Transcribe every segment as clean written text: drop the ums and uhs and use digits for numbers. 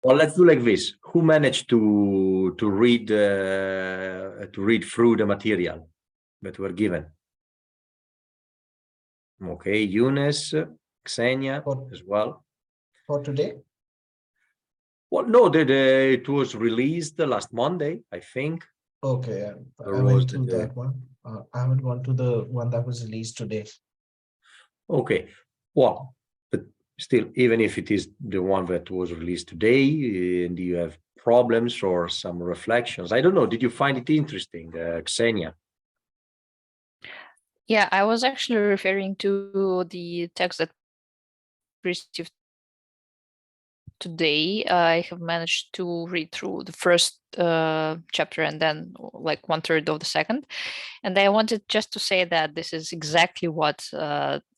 Well, let's do like this. Who managed to read through the material that were given? Okay, Eunice, Xenia as well. For today? Well, no, it was released last Monday, I think. Okay, I went to that one. I haven't gone to the one that was released today. Okay, well, but still, even if it is the one that was released today, and you have problems or some reflections, I don't know, did you find it interesting, Xenia? Yeah, I was actually referring to the text that received today. I have managed to read through the first chapter and then like 1/3 of the second. And I wanted just to say that this is exactly what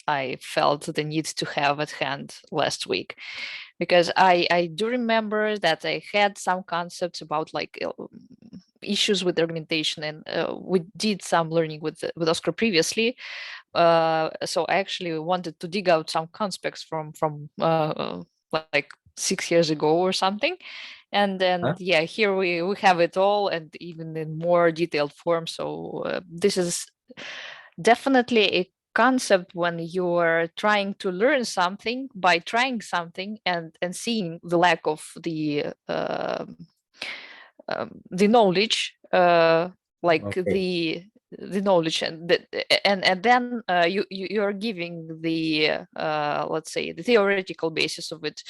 I felt the need to have at hand last week. Because I do remember that I had some concepts about like issues with argumentation, and we did some learning with Oscar previously. So I actually wanted to dig out some concepts from like 6 years ago or something. And then yeah, here we have it all, and even in more detailed form. So this is definitely a concept when you're trying to learn something by trying something and seeing the lack of the knowledge, like Okay. the knowledge, and then you're giving the let's say the theoretical basis of it,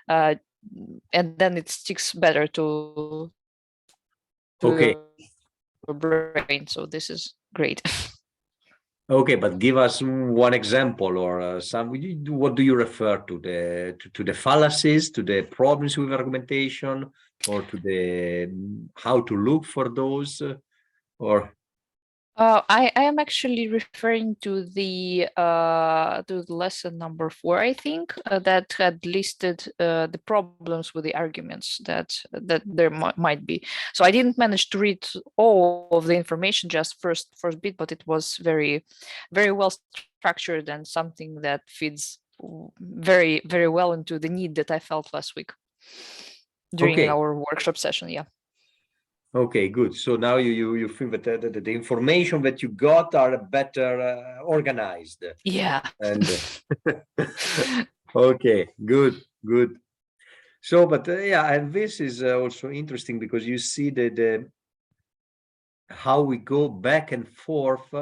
and then it sticks better to Okay. your brain. So this is great. Okay, but give us one example or some. What do you refer to? The fallacies, to the problems with argumentation, or to the how to look for those, or? I am actually referring to the lesson number 4, I think, that had listed the problems with the arguments that there might be. So I didn't manage to read all of the information, just first bit, but it was very, very well structured and something that fits very, very well into the need that I felt last week during our workshop session. Yeah. Okay, good. So now you feel that the information that you got are better organized. Yeah. And okay, good. So, but yeah, and this is also interesting because you see the how we go back and forth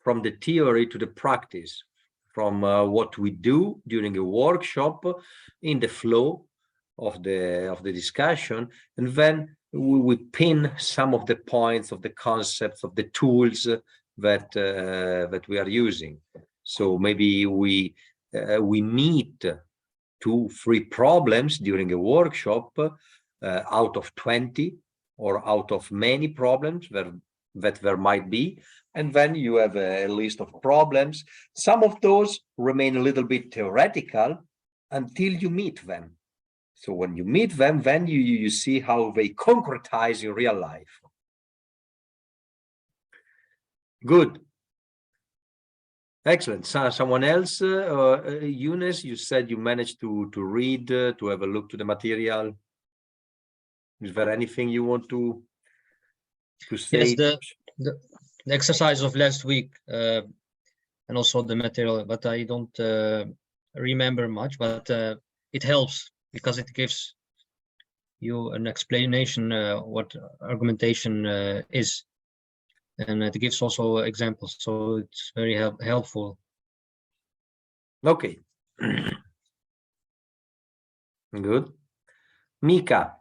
from the theory to the practice, from what we do during a workshop in the flow of the discussion, and then we pin some of the points of the concepts of the tools that we are using. So maybe we meet 2-3 problems during a workshop out of 20 or out of many problems that there might be, and then you have a list of problems. Some of those remain a little bit theoretical until you meet them. So when you meet them, then you see how they concretize in real life. Good. Excellent. So, someone else, Eunice, you said you managed to read, to have a look to the material. Is there anything you want to say? Yes, the exercise of last week and also the material, but I don't remember much, but it helps because it gives you an explanation what argumentation is, and it gives also examples, so it's very helpful. Okay. Good. Mika,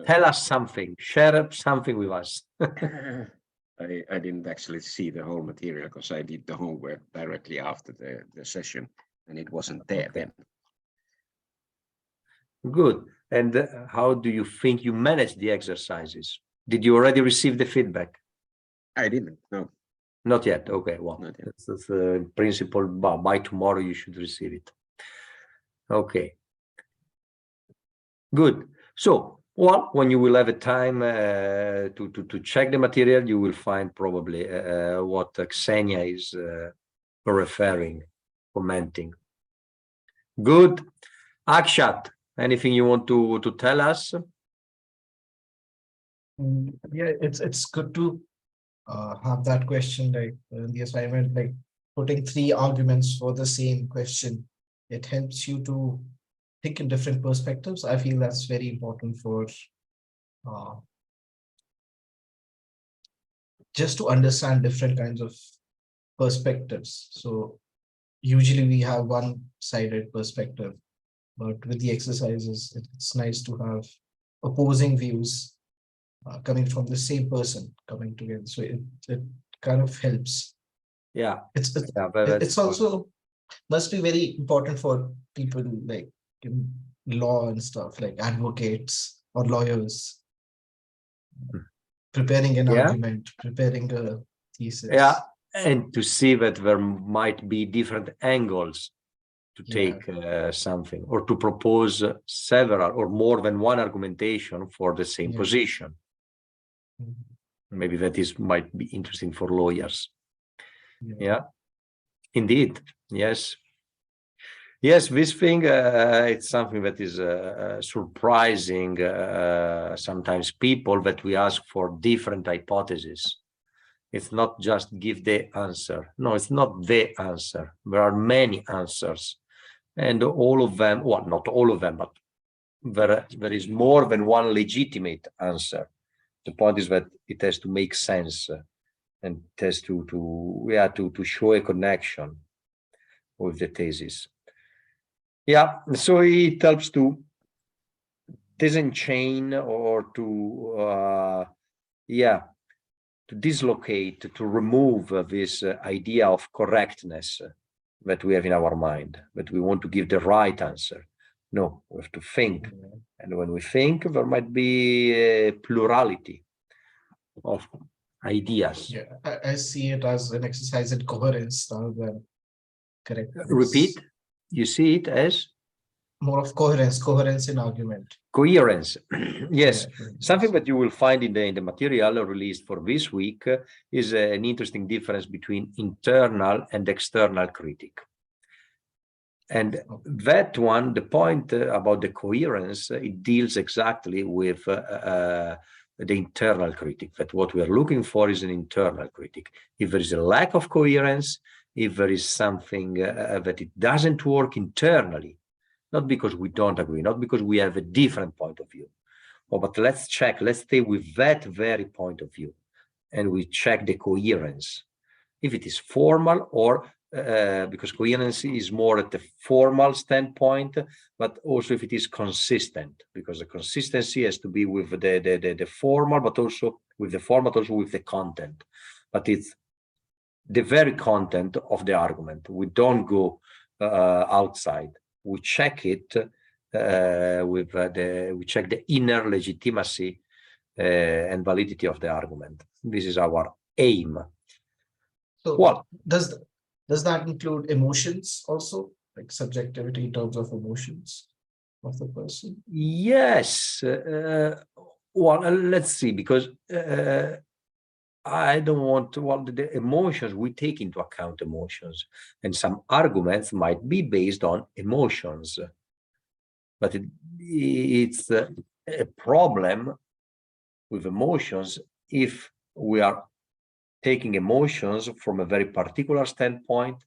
tell us something, share something with us. I didn't actually see the whole material because I did the homework directly after the session and it wasn't there then. Good. And how do you think you managed the exercises? Did you already receive the feedback? I didn't, no. Not yet. Okay, well, that's the principle. By tomorrow you should receive it. Okay. Good. So, well, when you will have a time to check the material, you will find probably what Xenia is referring, commenting. Good. Akshat, Anything you want to tell us? Yeah, it's good to have that question, like the assignment, like putting 3 arguments for the same question. It helps you to think in different perspectives. I feel that's very important for just to understand different kinds of perspectives. So usually we have one-sided perspective, but with the exercises, it's nice to have opposing views coming from the same person coming together. So it kind of helps. Yeah, It's yeah, but it's also must be very important for people like in law and stuff, like advocates or lawyers, preparing an Yeah. argument, preparing a thesis. yeah, and to see that there might be different angles to Yeah. take something, or to propose several or more than one argumentation for the same Yeah. position. Mhm. Maybe that is might be interesting for lawyers. Yeah. Yeah, indeed. Yes. Yes, this thing, it's something that is surprising sometimes people, that we ask for different hypotheses. It's not just give the answer. No, it's not the answer. There are many answers, and all of them, well, not all of them, but there is more than one legitimate answer. The point is that it has to make sense, and it has to show a connection with the thesis. Yeah, so it helps to disenchain, or to dislocate, to remove this idea of correctness that we have in our mind, that we want to give the right answer. No, we have to think. Yeah. And when we think, there might be a plurality of ideas. Yeah, I see it as an exercise in coherence rather than correctness. Repeat, you see it as More of coherence in argument. coherence. Yes, Yeah, coherence. something that you will find in the material released for this week is an interesting difference between internal and external critic. And that one, the point about the coherence, it deals exactly with the internal critic, that what we are looking for is an internal critic. If there is a lack of coherence, if there is something that it doesn't work internally, not because we don't agree, not because we have a different point of view, but let's check, let's stay with that very point of view, and we check the coherence. If it is formal, or because coherence is more at the formal standpoint, but also if it is consistent, because the consistency has to be with the formal, but also with the format, also with the content. But it's the very content of the argument. We don't go outside. We check it we check the inner legitimacy and validity of the argument. This is our aim. So Well, does that include emotions also, like subjectivity in terms of emotions of the person? yes. Well, let's see, because I don't want to, well, the emotions, we take into account emotions, and some arguments might be based on emotions, but it's a problem with emotions if we are taking emotions from a very particular standpoint.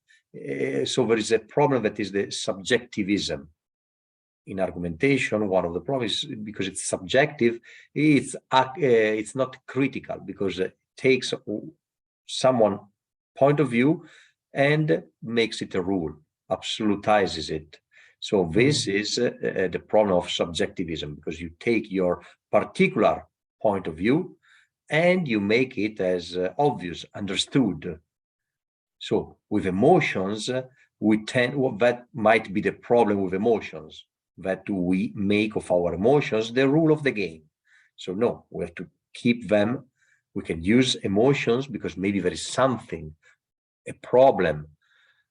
So there is a problem that is the subjectivism in argumentation. One of the problems is because it's subjective, it's not critical, because it takes someone point of view and makes it a rule, absolutizes it. So this is the problem of subjectivism, because you take your particular point of view and you make it as obvious, understood. So with emotions, that might be the problem with emotions, that we make of our emotions the rule of the game. So no, we have to keep them. We can use emotions because maybe there is something, a problem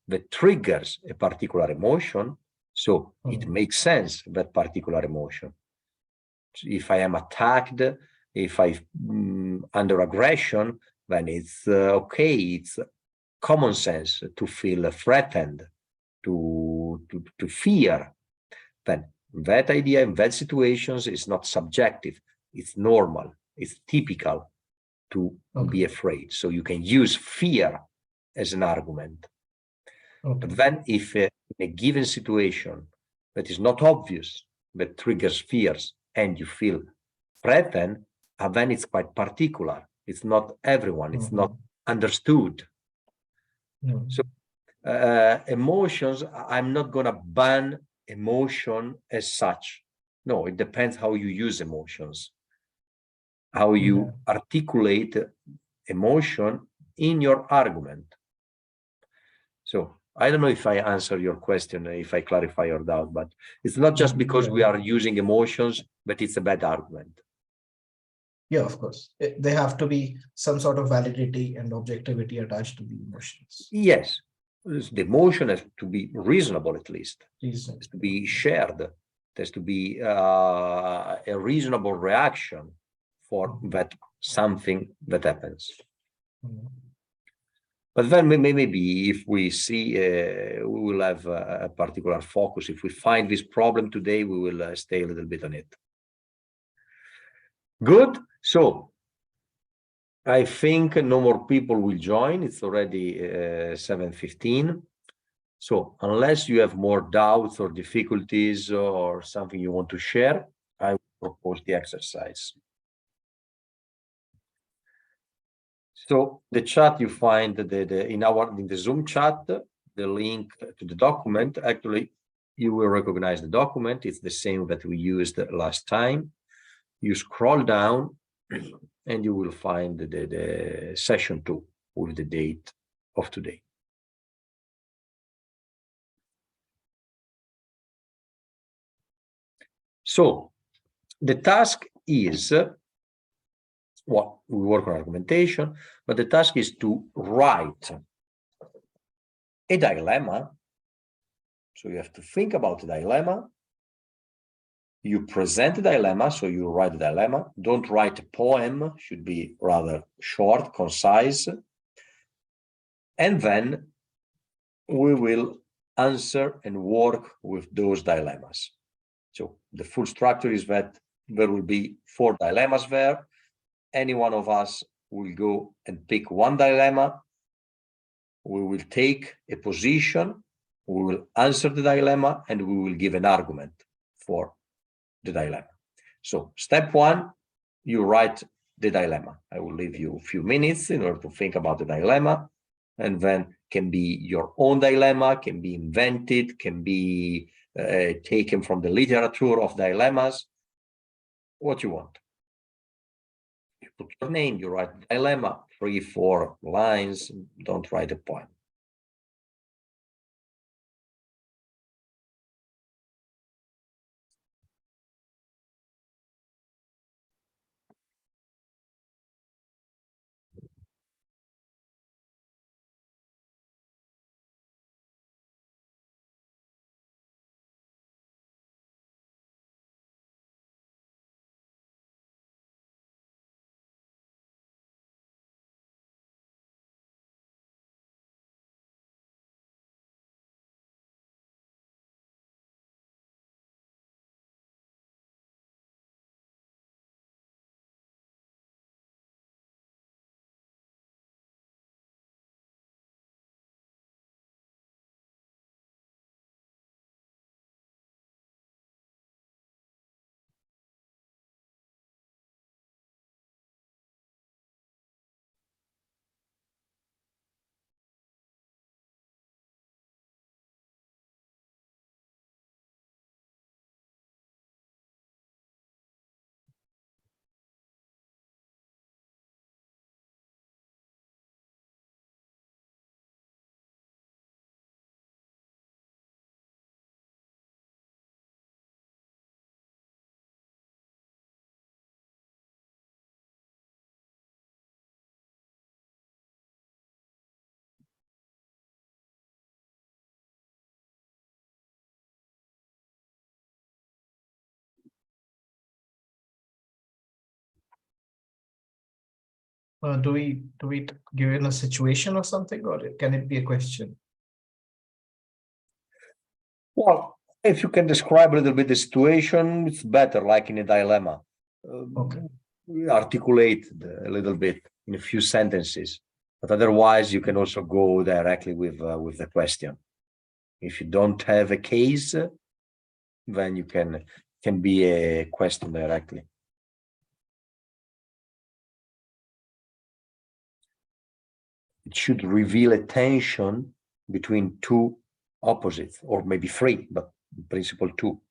that triggers a particular emotion. So it makes sense, that particular emotion. If I am attacked, if I'm under aggression, then it's okay. It's common sense to feel threatened, to fear. Then That idea in that situations is not subjective. It's normal. It's typical to be afraid. So you can use fear as an argument. Okay. But then if in a given situation that is not obvious, that triggers fears and you feel threatened, then it's quite particular. It's not everyone, it's not understood. So emotions, I'm not going to ban emotion as such. No, it depends how you use emotions, how you articulate emotion in your argument. So I don't know if I answer your question, if I clarify your doubt, but it's not just because we are using emotions, but it's a bad argument. Yeah, of course. There have to be some sort of validity and objectivity attached to the emotions. Yes, the emotion has to be reasonable, at least. Reason. It has to be shared. There has to be a reasonable reaction for that something that happens. But then maybe if we see, we will have a particular focus. If we find this problem today, we will stay a little bit on it. Good. So I think no more people will join. It's already 7:15. So unless you have more doubts or difficulties or something you want to share, I will propose the exercise. So the chat you find in the Zoom chat, the link to the document. Actually, you will recognize the document. It's the same that we used last time. You scroll down and you will find the session 2 with the date of today. So the task is, well, we work on argumentation, but the task is to write a dilemma. So you have to think about the dilemma. You present the dilemma, so you write the dilemma. Don't write a poem, should be rather short, concise. And then we will answer and work with those dilemmas. So the full structure is that there will be 4 dilemmas there. Any one of us will go and pick one dilemma. We will take a position, we will answer the dilemma, and we will give an argument for the dilemma. So step 1, you write the dilemma. I will leave you a few minutes in order to think about the dilemma, and then can be your own dilemma, can be invented, can be taken from the literature of dilemmas, what you want. You put your name, you write the dilemma, 3-4 lines, don't write a poem. Do we give in a situation or something, or can it be a question? Well, If you can describe a little bit the situation, it's better, like in a dilemma. Okay. Articulate a little bit in a few sentences, but otherwise you can also go directly with the question. If you don't have a case, then you can be a question directly. It should reveal a tension between two opposites, or maybe three, but in principle two.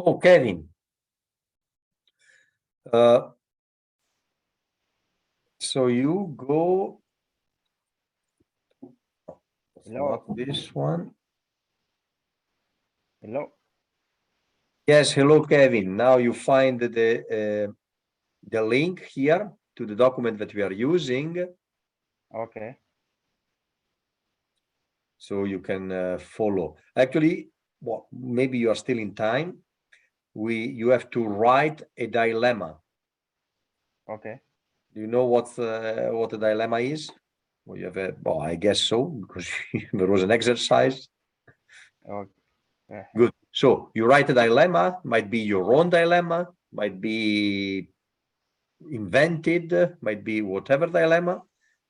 Oh, Kevin. So you go. Hello. Not this one. Hello. Yes, hello, Kevin. Now you find the link here to the document that we are using, Okay. so you can follow. Actually, well, maybe you are still in time. You have to write a dilemma. Okay. Do you know what a dilemma is? Well, you have a, well, I guess so, because there was an exercise. Okay. Good. So you write a dilemma, might be your own dilemma, might be invented, might be whatever dilemma,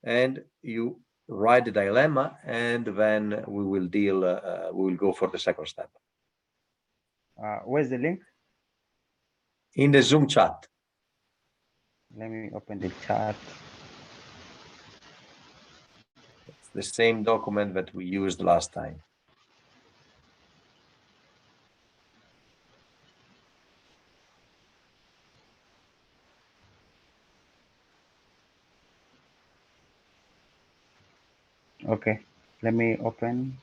and you write the dilemma, and then we will we will go for the second step. Where's the link? In the Zoom chat. Let me open the chat. It's the same document that we used last time. Okay. Let me open.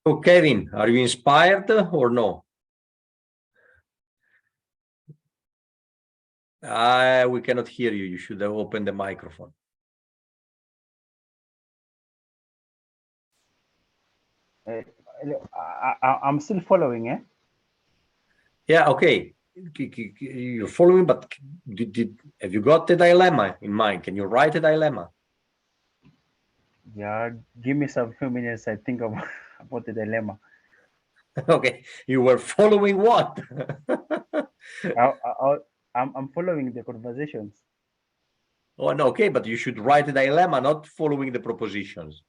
So Kevin, are you inspired or no? We cannot hear you. You should have opened the microphone. I'm still following, eh? Yeah, okay. You're following, but have you got the dilemma in mind? Can you write a dilemma? Yeah, give me some few minutes. I think about, about the dilemma. Okay, you were following what? I'm following the conversations. Oh, no, okay, but you should write a dilemma, not following the propositions.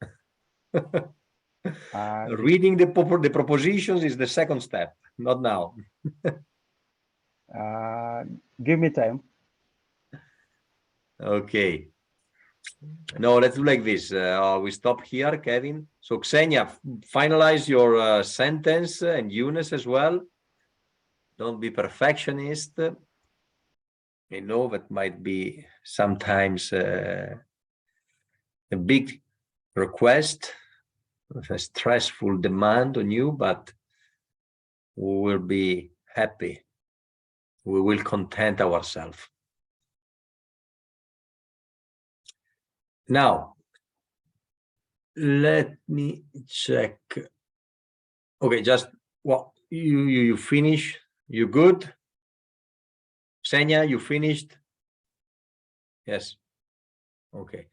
Reading the propositions is the second step, not now. Give me time. Okay. No, let's do like this. We stop here, Kevin. So Xenia, finalize your sentence and Eunice as well. Don't be perfectionist. I know that might be sometimes a big request, a stressful demand on you, but we will be happy. We will content ourselves. Now, let me check. Okay, just what you finish? You good? Xenia, you finished? Yes. Okay.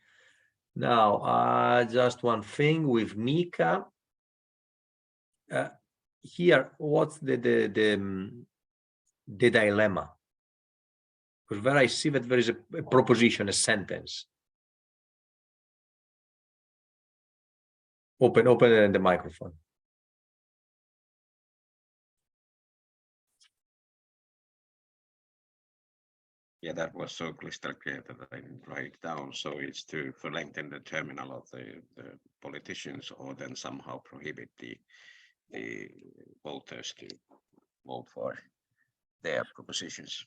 Now, just one thing with Mika. Here, what's the dilemma? Because where I see that there is a proposition, a sentence. Open the microphone. Yeah, that was so crystal clear that I didn't write it down. So it's to lengthen the terminal of the politicians, or then somehow prohibit the voters to vote for their propositions.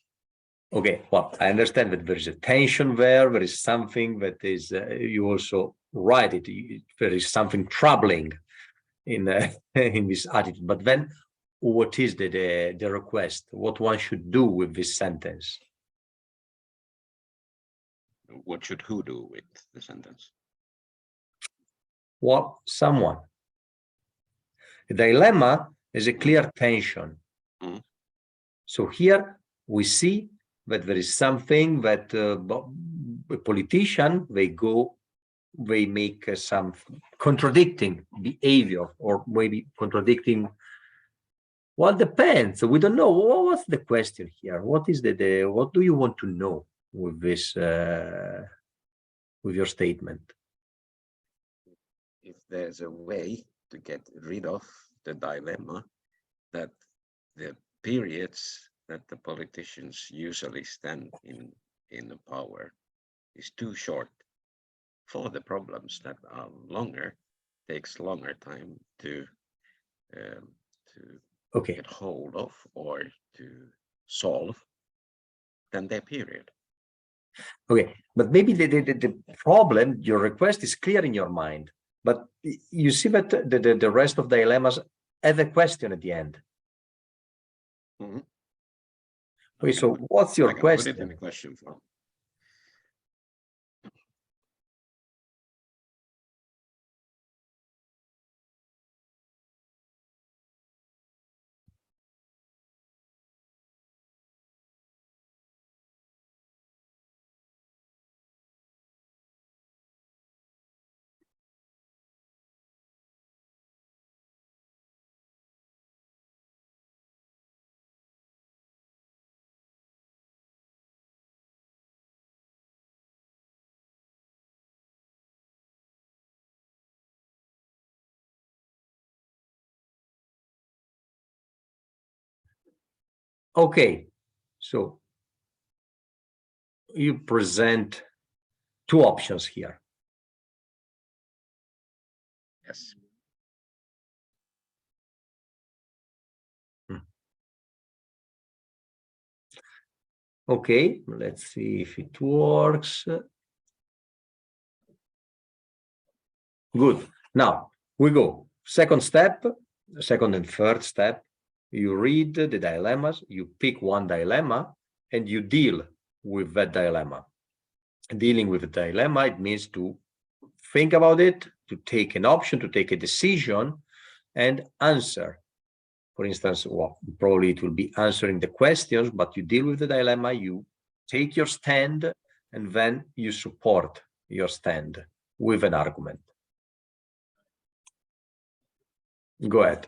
Okay, well, I understand that there is a tension there. There is something that is, you also write it. There is something troubling in in this attitude. But then, what is the request? What one should do with this sentence? What should who do with the sentence? Well, someone. The dilemma is a clear tension. Mm. So here we see that there is something that a politician, they make some contradicting behavior, or maybe contradicting. Well, depends. We don't know. What's the question here? What is what do you want to know with this, with your statement? If there's a way to get rid of the dilemma that the periods that the politicians usually stand in the power is too short for the problems that are longer, takes longer time to Okay. get hold of or to solve than their period. Okay, but maybe the problem, your request is clear in your mind, but you see that the rest of the dilemmas have a question at the end. Mhm. Okay, so what's your I can put it in question? the question form. Okay, so you present two options here. Yes. Okay, let's see if it works. Good. Now we go. Second step, second and third step, you read the dilemmas, you pick one dilemma, and you deal with that dilemma. Dealing with the dilemma, it means to think about it, to take an option, to take a decision, and answer. For instance, well, probably it will be answering the questions, but you deal with the dilemma, you take your stand, and then you support your stand with an argument. Go ahead.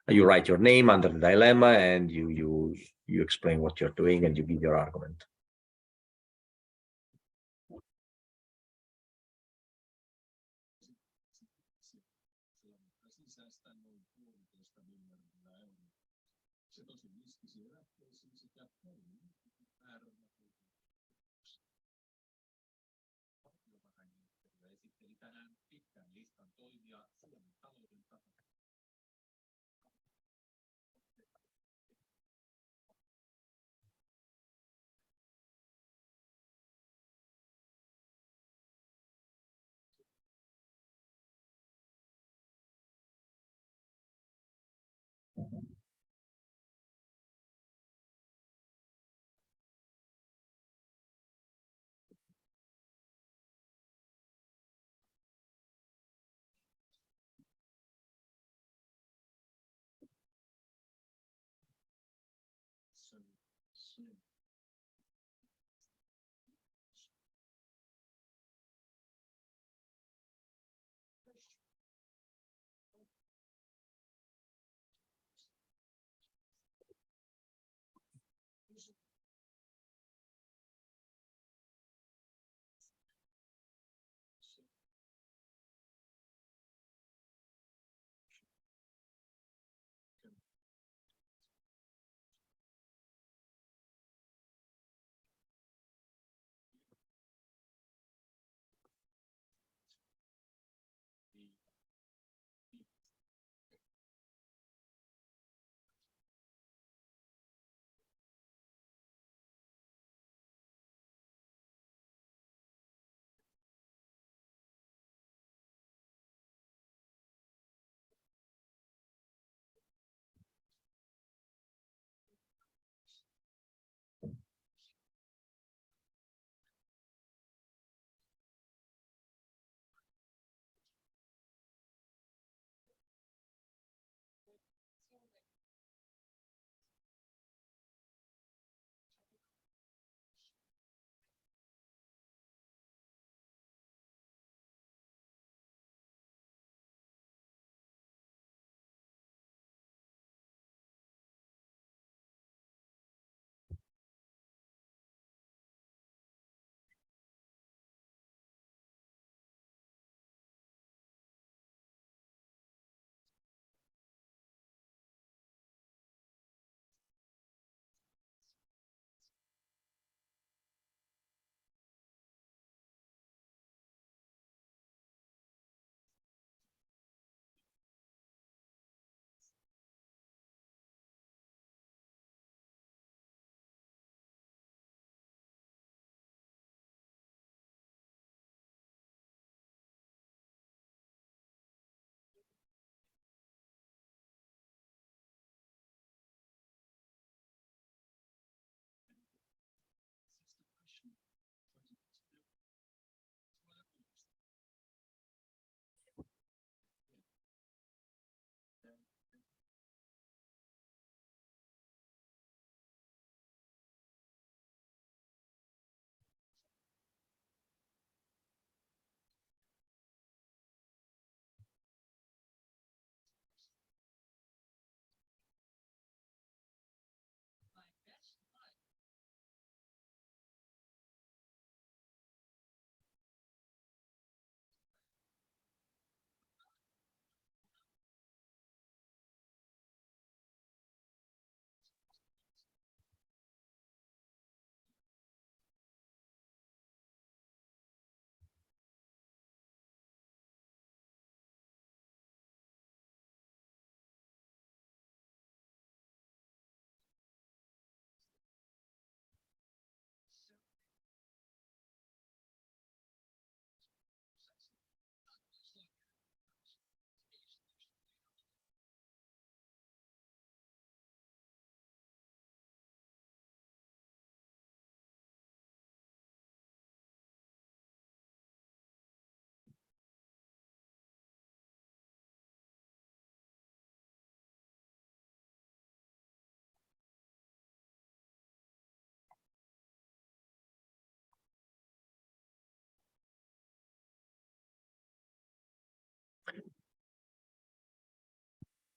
You write your name under the dilemma, and you explain what you're doing, and you give your argument.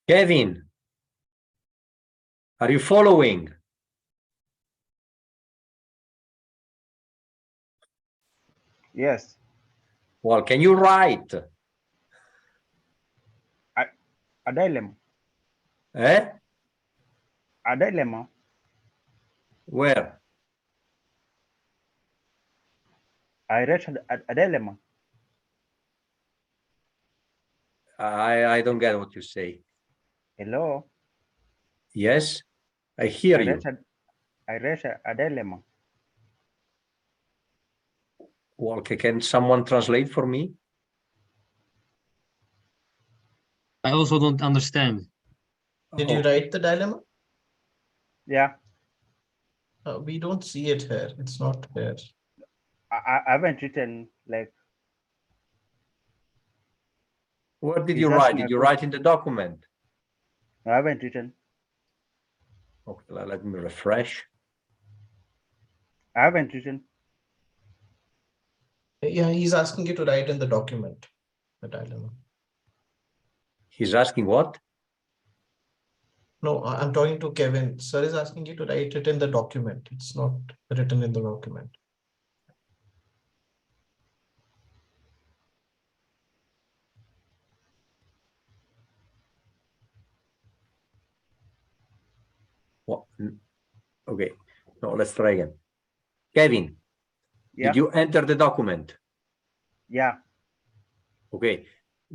Kevin, are you following? Yes. Well, can you write? A dilemma. Eh? A dilemma. Where? I read a dilemma. I don't get what you say. Hello. Yes, I hear you. I read a dilemma. Well, can someone translate for me? I also don't understand. Did you Okay. write the dilemma? Yeah. We don't see it here. It's not here. I haven't written like. What did He's you write? asking Did a you question. write in the document? I haven't written. Okay, let me refresh. I haven't written. Yeah, he's asking you to write in the document, the dilemma. He's asking what? No, I'm talking to Kevin. Sir is asking you to write it in the document. It's not written in the document. What? Okay, no, let's try again. Kevin, Yeah. did you enter the document? Yeah. Okay,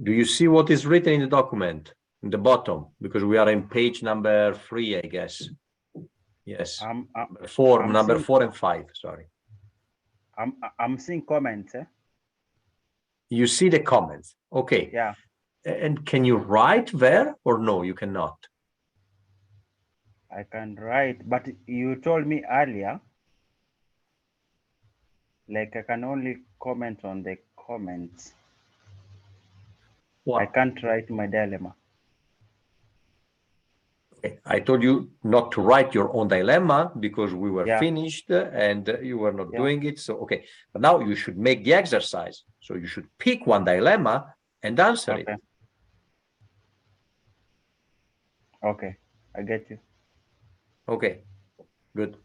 do you see what is written in the document in the bottom? Because we are in page number 3, I guess. Yes, number seeing, 4 and 5, sorry. I'm seeing comments. You see the comments, okay. Yeah. And can you write there or no, you cannot? I can write, but you told me earlier, like I can only comment on the comments. What? I can't write my dilemma. Okay. I told you not to write your own dilemma because we were Yeah. finished and you were not Yeah. doing it. So, okay, but now you should make the exercise. So you should pick one dilemma and answer Okay. it. Okay, I get you. Okay, good.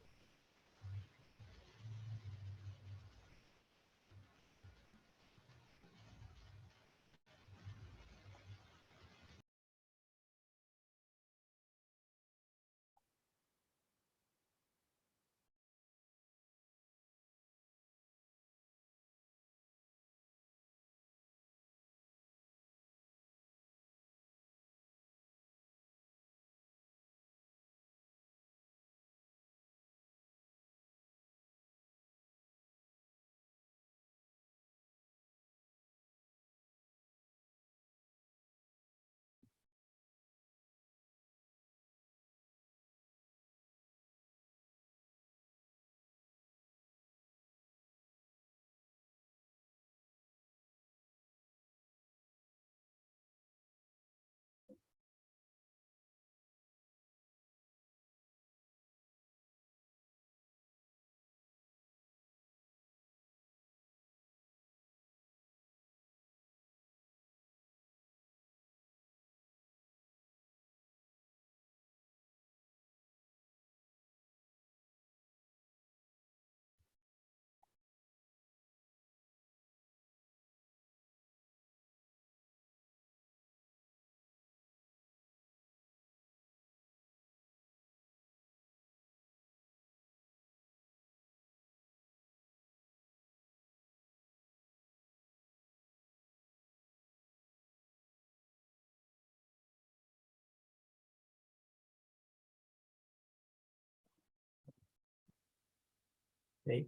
Okay.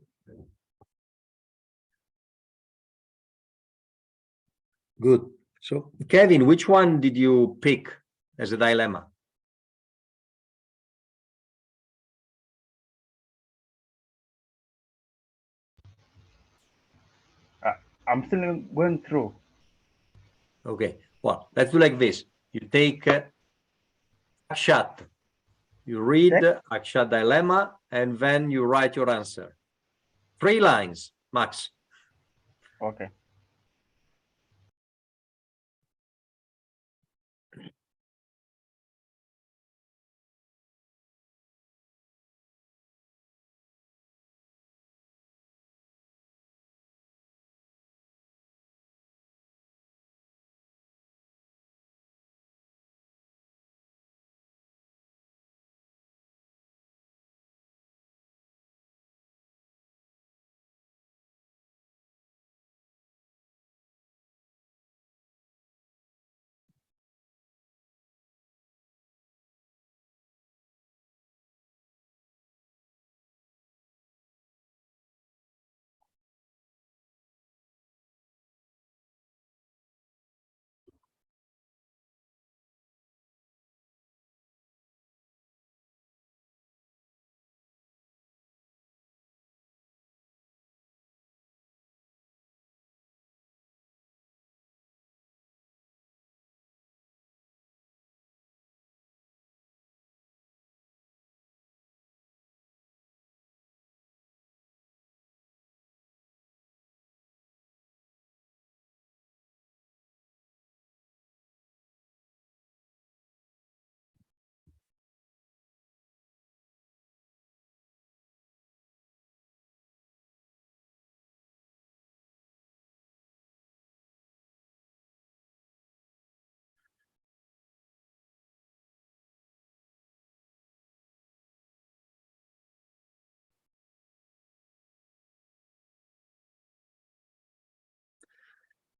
Good. So, Kevin, which one did you pick as a dilemma? I'm still going through. Okay, well, let's do like this. You take Akshat. You read Akshat dilemma and then you write your answer. 3 lines, max. Okay.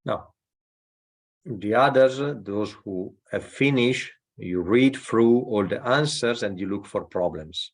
No. The others, those who have finished, you read through all the answers and you look for problems.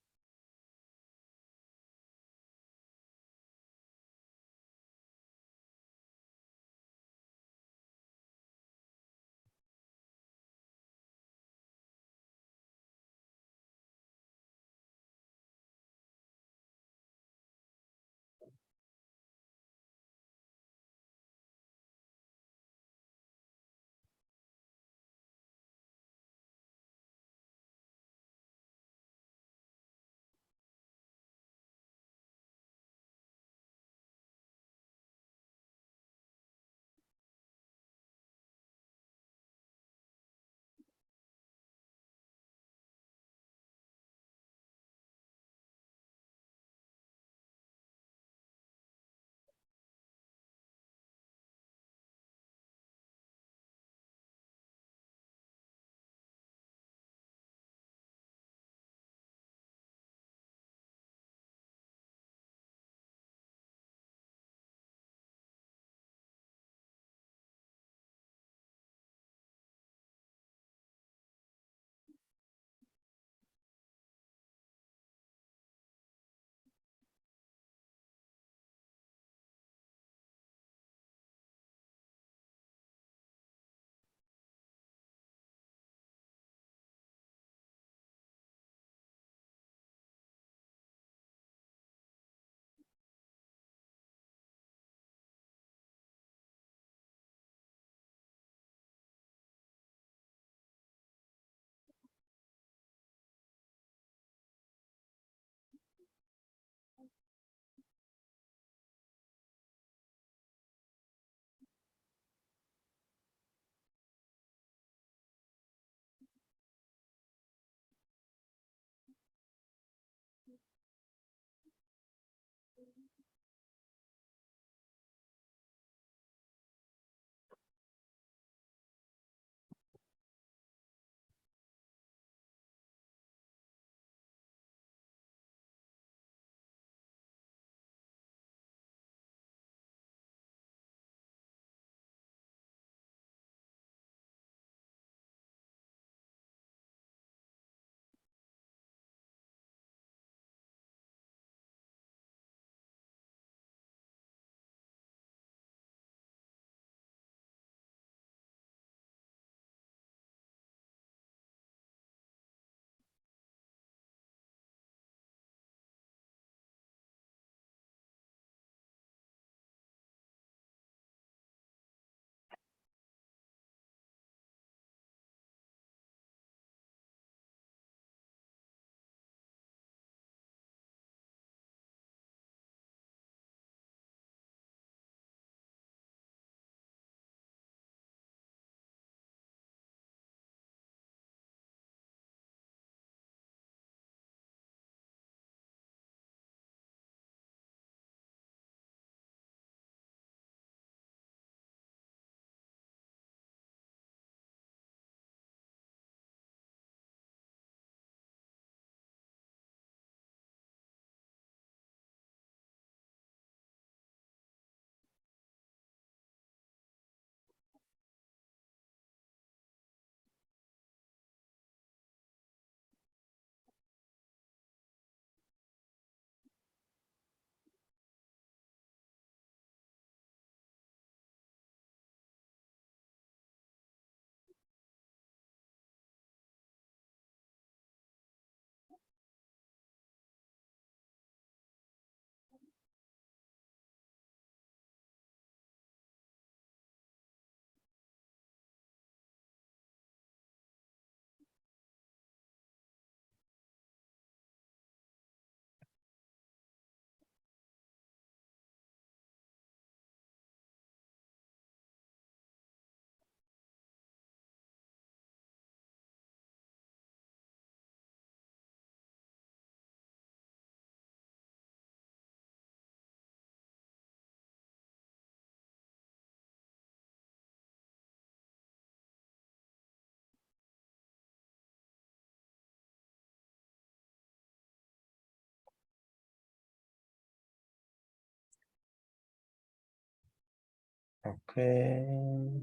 Okay.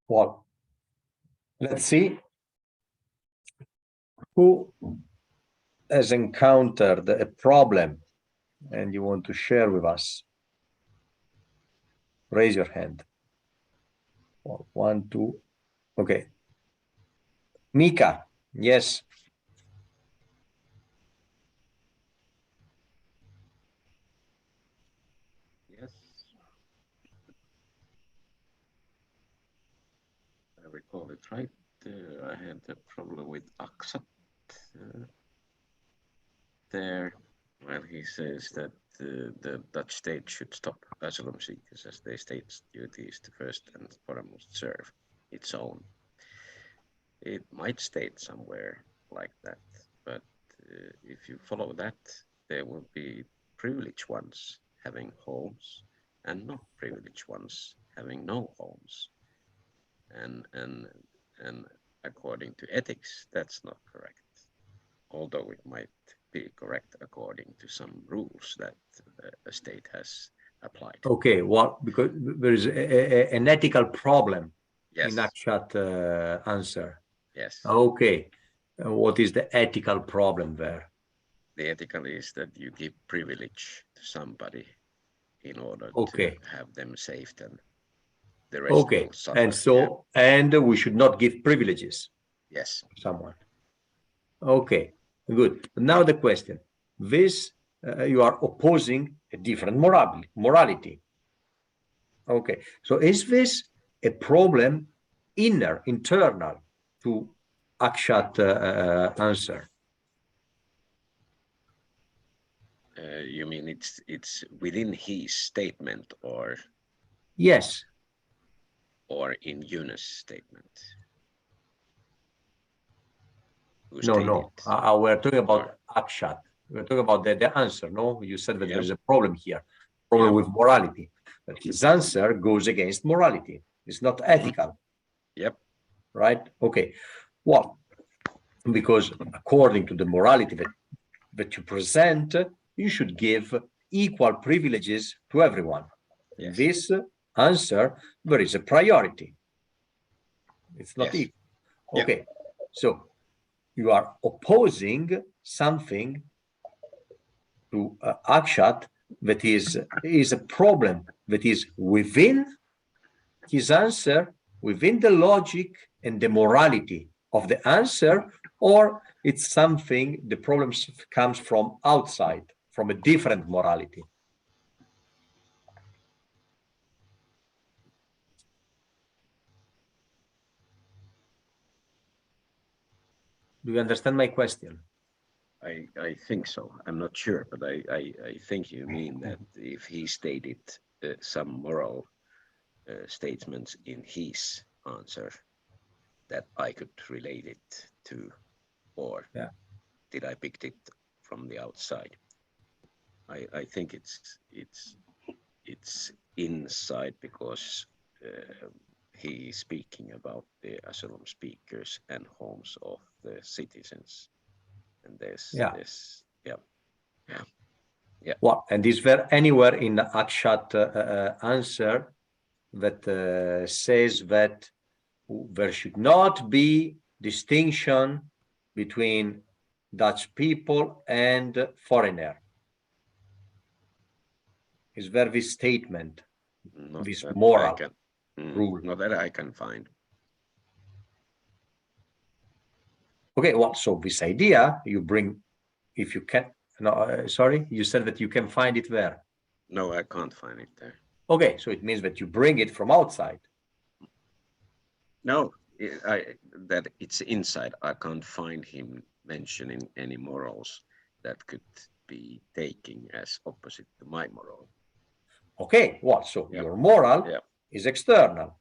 Well, let's see who has encountered a problem and you want to share with us. Raise your hand. Well, 1, 2. Okay. Mika, yes. Yes. I recall it right. I had a problem with Akshat there. Well, he says that the Dutch state should stop asylum seekers as their state's duty is to first and foremost serve its own. It might state somewhere like that, but if you follow that, there will be privileged ones having homes and not privileged ones having no homes. And according to ethics, that's not correct. Although it might be correct according to some rules that a state has applied. Okay, well, because there is an ethical problem Yes, in Akshat answer. yes. Okay, what is the ethical problem there? The ethical is that you give privilege to somebody in order Okay. to have them saved, and the rest Okay, will suffer. and so, and we should not give privileges Yes, to someone. Okay, good. Now the question, this, you are opposing a different morality. Okay, so is this a problem internal to Akshat answer? you mean it's within his statement Yes, or in Yunus' statement? Who no, no. stated? We're talking about Akshat. We're talking about the answer. No, you said that Yeah. there's a problem here, problem Yeah. with morality. But his answer goes against morality. It's not ethical, Yep. right? Okay. Well, because according to the morality that you present, you should give equal privileges to everyone. In Yes. this answer, there is a priority. It's not Yes. equal. Okay, so you are opposing something to Akshat that is a problem that is within his answer, within the logic and the morality of the answer, or it's something, the problem comes from outside, from a different morality. Do you understand my question? I think so. I'm not sure, but I think you mean that if he stated some moral statements in his answer, that I could relate it to, or Yeah. did I picked it from the outside? I think it's inside because he is speaking about the asylum speakers and homes of the citizens, and there's Well, and is there anywhere in the Akshat answer that says that there should not be distinction between Dutch people and foreigner? Is there this statement, not this that moral I can, rule? not that I can find. Okay, well, so this idea you bring, if you can, no, sorry, you said that you can find it there. No, I can't find it there. Okay, so it means that you bring it from outside. No, that it's inside. I can't find him mentioning any morals that could be taken as opposite to my moral. Okay, well, so Yeah. your moral Yeah. is external,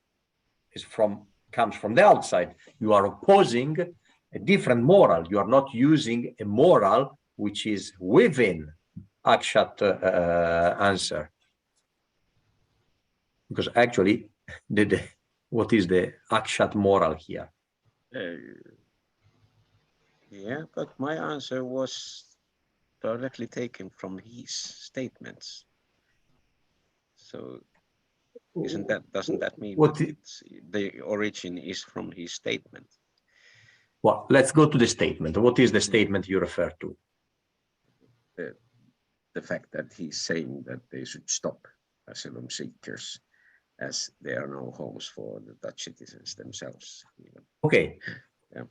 comes from the outside. You are opposing a different moral. You are not using a moral which is within Akshat answer. Because actually, what is the Akshat moral here? Yeah, but my answer was directly taken from his statements. So doesn't that mean What that the origin is from his statement? Well, let's go to the statement. What is the statement you refer to? The fact that he's saying that they should stop asylum seekers, as there are no homes for the Dutch citizens themselves. Even. Okay. Yeah.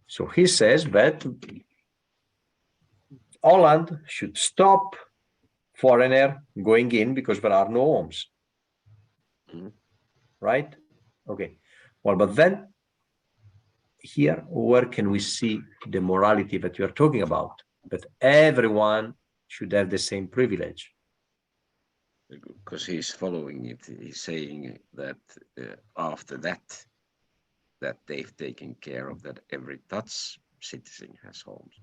So he says that Holland should stop foreigner going in because there are no homes. Mhm. Right? Okay. Well, but then here, where can we see the morality that you are talking about? That everyone should have the same privilege. Because he's following it, he's saying that after that they've taken care of that every Dutch citizen has homes.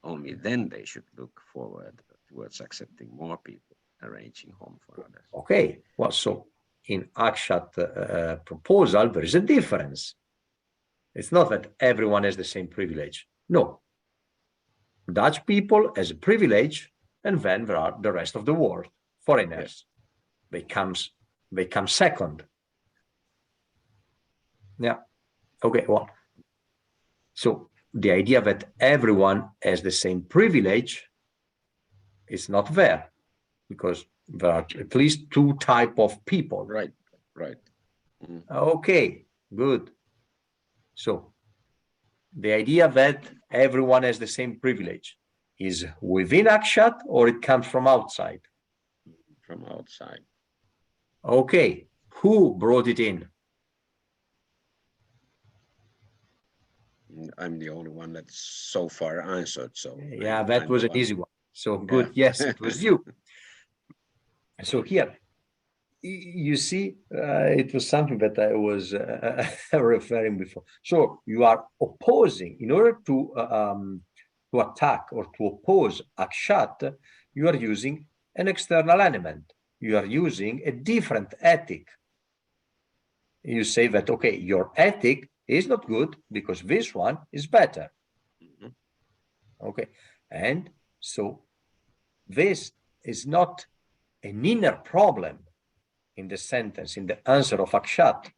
Only then they should look forward towards accepting more people, arranging home for others. Okay, well, so in Akshat proposal, there is a difference. It's not that everyone has the same privilege. No. Dutch people has a privilege, and then there are the rest of the world, foreigners. Yes. They come second. Yeah. Okay, well. So the idea that everyone has the same privilege is not there, because there are at least two types of people. Right. Mm. Okay, good. So the idea that everyone has the same privilege is within Akshat, or it comes from outside? From outside. Okay, who brought it in? I'm the only one that's so far answered. So yeah, that was an easy one. So good. Yeah. Yes, it was you. So here, you see, it was something that I was referring before. So you are opposing, in order to attack or to oppose Akshat, you are using an external element. You are using a different ethic. You say that, okay, your ethic is not good because this one is better. Mm-hmm. Okay, and so this is not an inner problem in the sentence, in the answer of Akshat.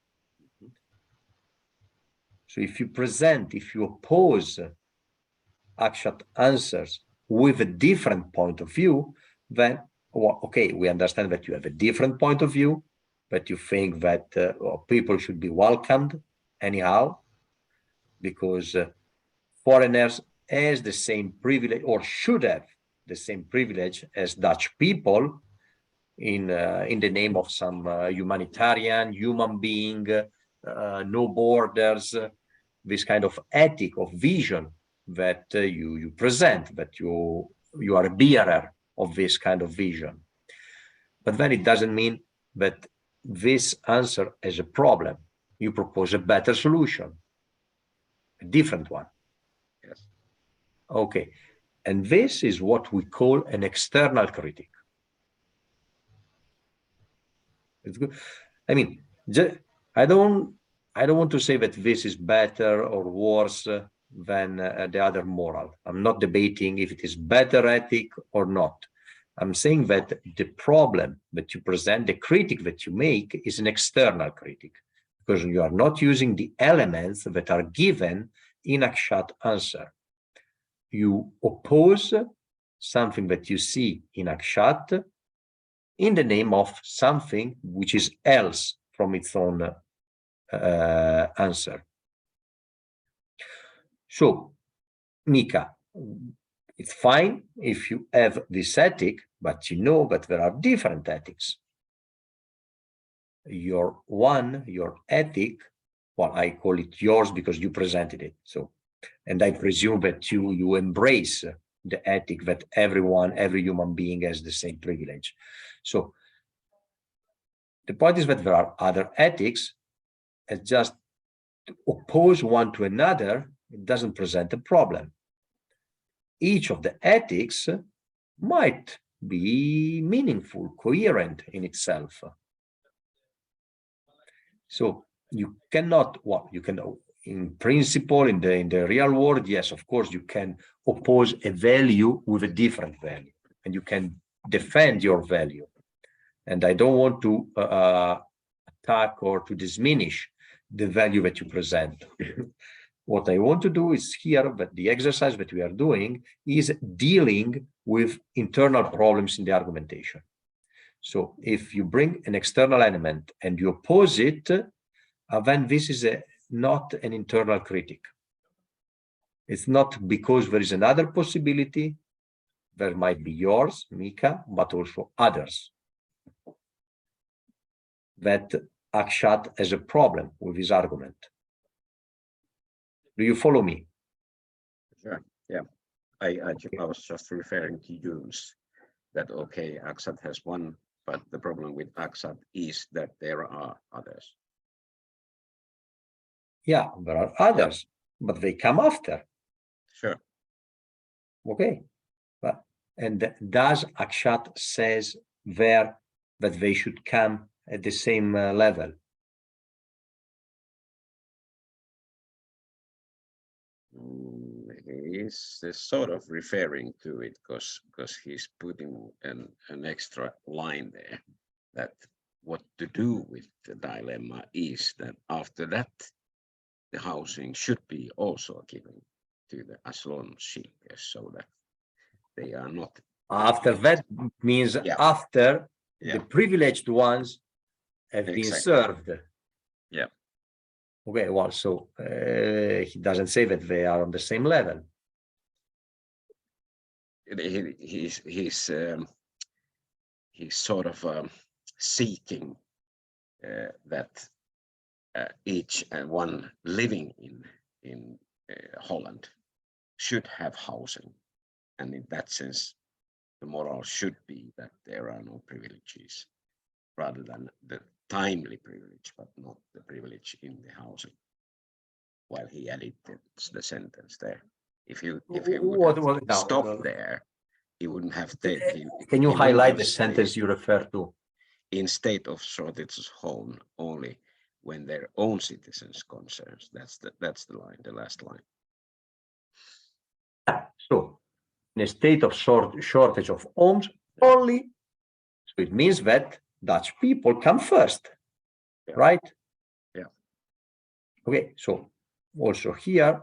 So if you oppose Akshat answers with a different point of view, then, well, okay, we understand that you have a different point of view, but you think that people should be welcomed anyhow, because foreigners has the same privilege, or should have the same privilege as Dutch people, in the name of some humanitarian, human being, no borders, this kind of ethic, of vision that you present, that you are a bearer of this kind of vision. But then it doesn't mean that this answer is a problem. You propose a better solution, a different one. Yes. Okay. And this is what we call an external critic. It's good. I mean, I don't want to say that this is better or worse than the other moral. I'm not debating if it is better ethic or not. I'm saying that the problem that you present, the critic that you make, is an external critic, because you are not using the elements that are given in Akshat answer. You oppose something that you see in Akshat in the name of something which is else from its own answer. So, Mika, it's fine if you have this ethic, but you know that there are different ethics. Your ethic, well, I call it yours because you presented it. So, and I presume that you embrace the ethic that every human being has the same privilege. So the point is that there are other ethics, and just to oppose one to another, it doesn't present a problem. Each of the ethics might be meaningful, coherent in itself. So you cannot, well, you can, in principle, in the real world, yes, of course, you can oppose a value with a different value, and you can defend your value. And I don't want to attack or to diminish the value that you present. What I want to do is here, that the exercise that we are doing is dealing with internal problems in the argumentation. So if you bring an external element and you oppose it, then this is not an internal critic. It's not because there is another possibility. There might be yours, Mika, but also others that Akshat has a problem with his argument. Do you follow me? Sure. Yeah. I was just referring to Hume's that okay, Akshat has one, but the problem with Akshat is that there are others. Yeah, there are others, but they come after. Sure. Okay. But and does Akshat says there that they should come at the same level? He's sort of referring to it because he's putting an extra line there that what to do with the dilemma is that after that the housing should be also given to the asylum seekers so that they are not After that means Yeah. after Yeah. the privileged ones have been Exactly. served. Yeah. Okay, well, so he doesn't say that they are on the same level. He's sort of seeking that each one living in Holland should have housing, and in that sense, the moral should be that there are no privileges, rather than the timely privilege, but not the privilege in the housing. While he added the sentence there, if he would have stopped there, he wouldn't have taken. Can you he wouldn't highlight have the said, sentence you refer to? in state of shortage home only when their own citizens concerns. That's the line, the last line. So, in a state of shortage of homes only, so it means that Dutch people come first, Yeah. right? Yeah. Okay, so also here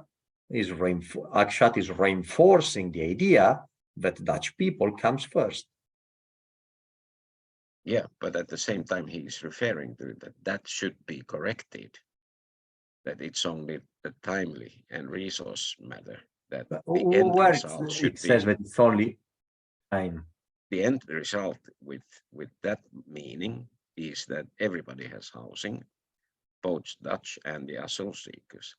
is Akshat is reinforcing the idea that Dutch people comes first. Yeah, but at the same time, he's referring to that should be corrected. That it's only the timely and resource matter that the end Where result should it says be. that it's only time. The end result with that meaning is that everybody has housing, both Dutch and the asylum seekers.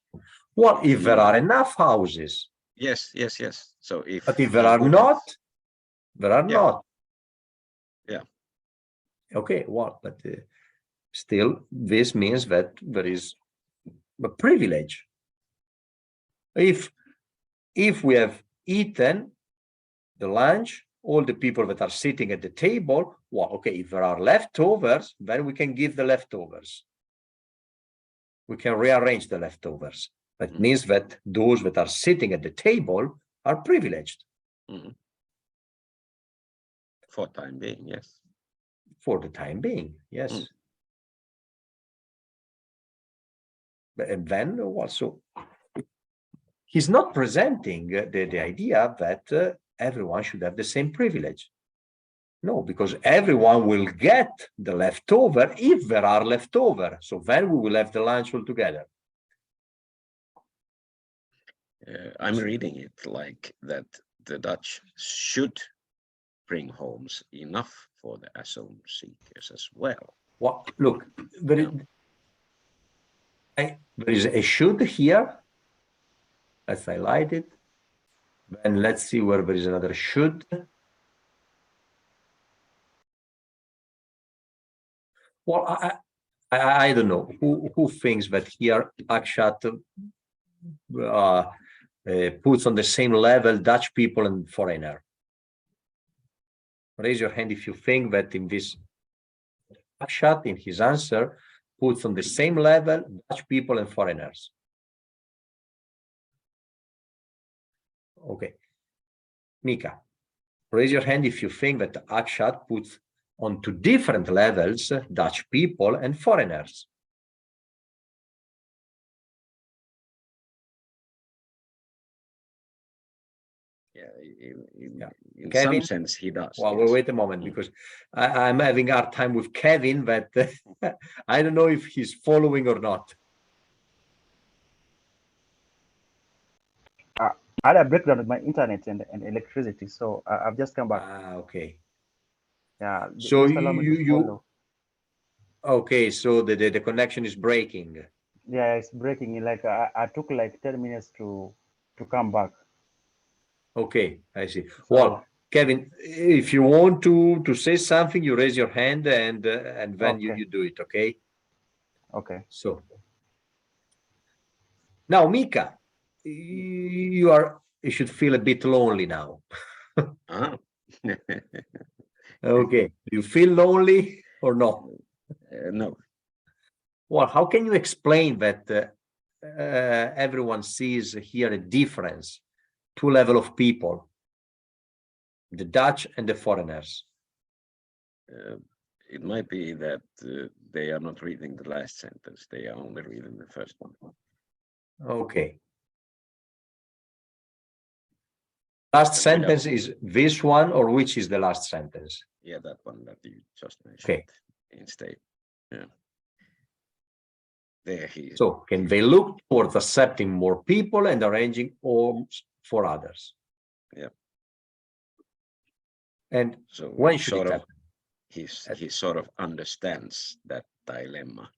Well, if there are enough houses, Yes. So if but if there he are wouldn't- not, there are Yeah. not. Yeah. Okay, well, but still, this means that there is a privilege. If we have eaten the lunch, all the people that are sitting at the table, well, okay, if there are leftovers, then we can give the leftovers. We can rearrange the leftovers. That means that those that are sitting at the table are privileged. For time being, yes. For the time being, yes. And then also, he's not presenting the idea that everyone should have the same privilege. No, because everyone will get the leftover if there are leftover. So then we will have the lunch all together. I'm reading it like that the Dutch should bring homes enough for the asylum seekers as well. Well, look, there is a should here. Let's highlight it. And let's see where there is another should. Well, I don't know who thinks that here Akshat puts on the same level Dutch people and foreigner. Raise your hand if you think that in this Akshat, in his answer, puts on the same level Dutch people and foreigners. Okay. Mika, raise your hand if you think that Akshat puts on two different levels, Dutch people and foreigners. Yeah, Yeah. in Kevin? some sense he does. Well, yes. wait a moment, Mm. because I'm having a hard time with Kevin, but I don't know if he's following or not. I had a breakdown with my internet and electricity, so I've just come back. Ah, okay. Yeah, So just allow me to follow. okay, so the connection is breaking. Yeah, it's breaking. Like I took like 10 minutes to come back. Okay, I see. So, Well, Kevin, if you want to say something, you raise your hand and then Okay. you do it, okay? Okay. So now, Mika, you should feel a bit lonely now. Ah. Okay, do you feel lonely or no? No, Well, how can you explain that everyone sees here a difference, two level of people, the Dutch and the foreigners? it might be that they are not reading the last sentence. They are only reading the first one. Okay. Last sentence is this one, or which is the last sentence? Yeah, that one that you just mentioned. Okay. Instead, yeah. There he. So can they look towards accepting more people and arranging homes for others? Yeah. And So when should sort it of happen? he sort of understands that dilemma,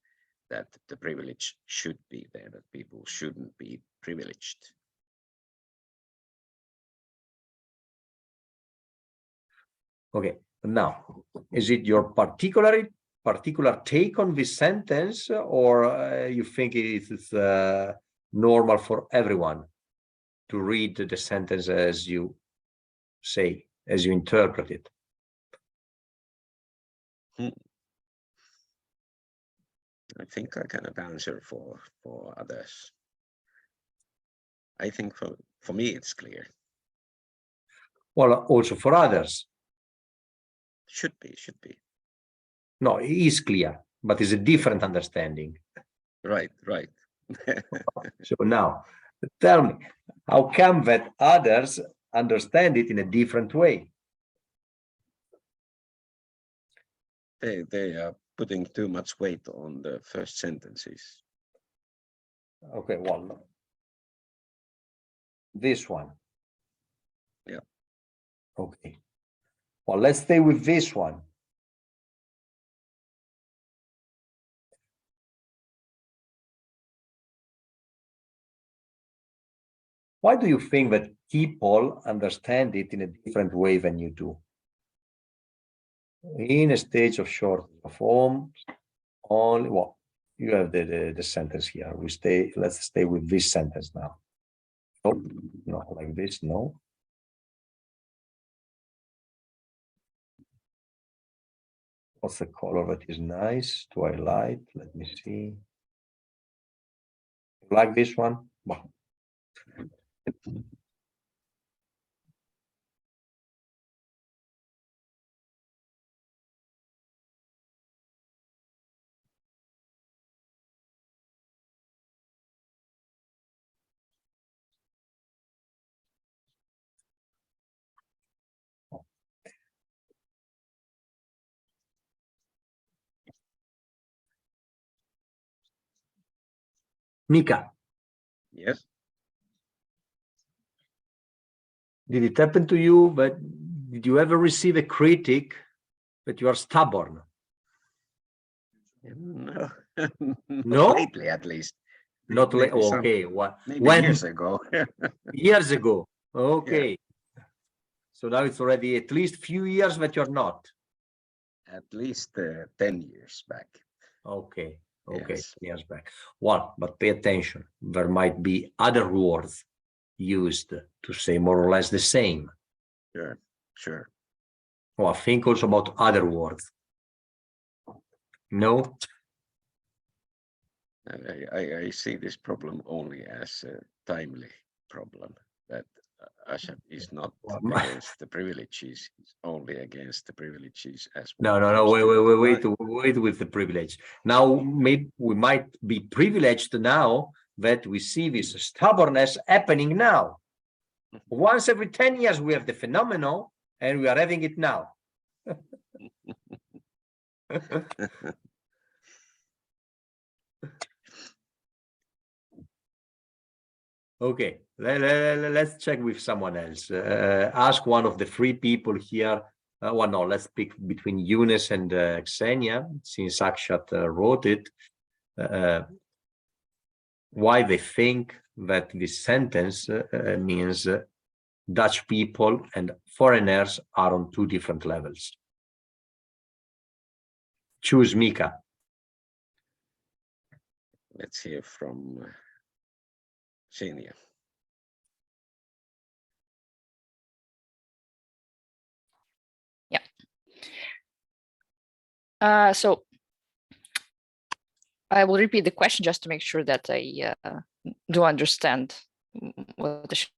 that the privilege should be there, that people shouldn't be privileged. Okay, now, is it your particular take on this sentence, or you think it is normal for everyone to read the sentence as you say, as you interpret it? I think I cannot answer for others. I think for me it's clear. Well, also for others. Should be. No, it is clear, but it's a different understanding. Right. So now, tell me, how come that others understand it in a different way? They are putting too much weight on the first sentences. Okay, well, this one. Yeah. Okay. Well, let's stay with this one. Why do you think that people understand it in a different way than you do? In a stage of short form, only, well, you have the sentence here. Let's stay with this sentence now. Oh, no, like this, no. What's the color that is nice? Twilight, let me see. Like this one? Well, Mika, Yes. did it happen to you, but did you ever receive a critic that you are stubborn? No. No? Lately, at least. Not late. Maybe some- Okay. What? Maybe When? years ago. Years ago. Okay. So now it's already at least few years that you're not. At least 10 years back. Okay. Okay. Yes. Years back. Well, but pay attention. There might be other words used to say more or less the same. Sure. Well, think also about other words. No? I see this problem only as a timely problem, that Ashab is not Well, against the privileges, it's only against the privileges as No, no, no. Wait with the privilege. Now, maybe we might be privileged now that we see this stubbornness happening now. Once every 10 years, we have the phenomenon, and we are having it now. Okay, let's check with someone else. Ask one of the three people here. Well, no, let's pick between Yunus and Xenia, since Akshat wrote it. Why they think that this sentence means Dutch people and foreigners are on two different levels. Choose Mika. Let's hear from Xenia. So I will repeat the question just to make sure that I do understand what I should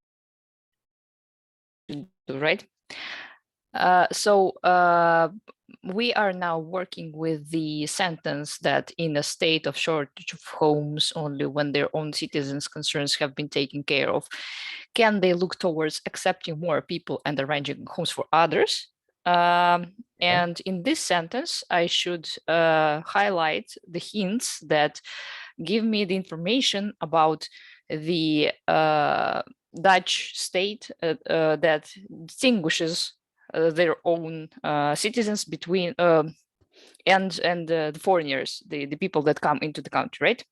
do, right? We are now working with the sentence that in a state of shortage of homes, only when their own citizens' concerns have been taken care of, can they look towards accepting more people and arranging homes for others? And in this sentence, I should highlight the hints that give me the information about the Dutch state that distinguishes their own citizens between and the foreigners, the people that come into the country, right?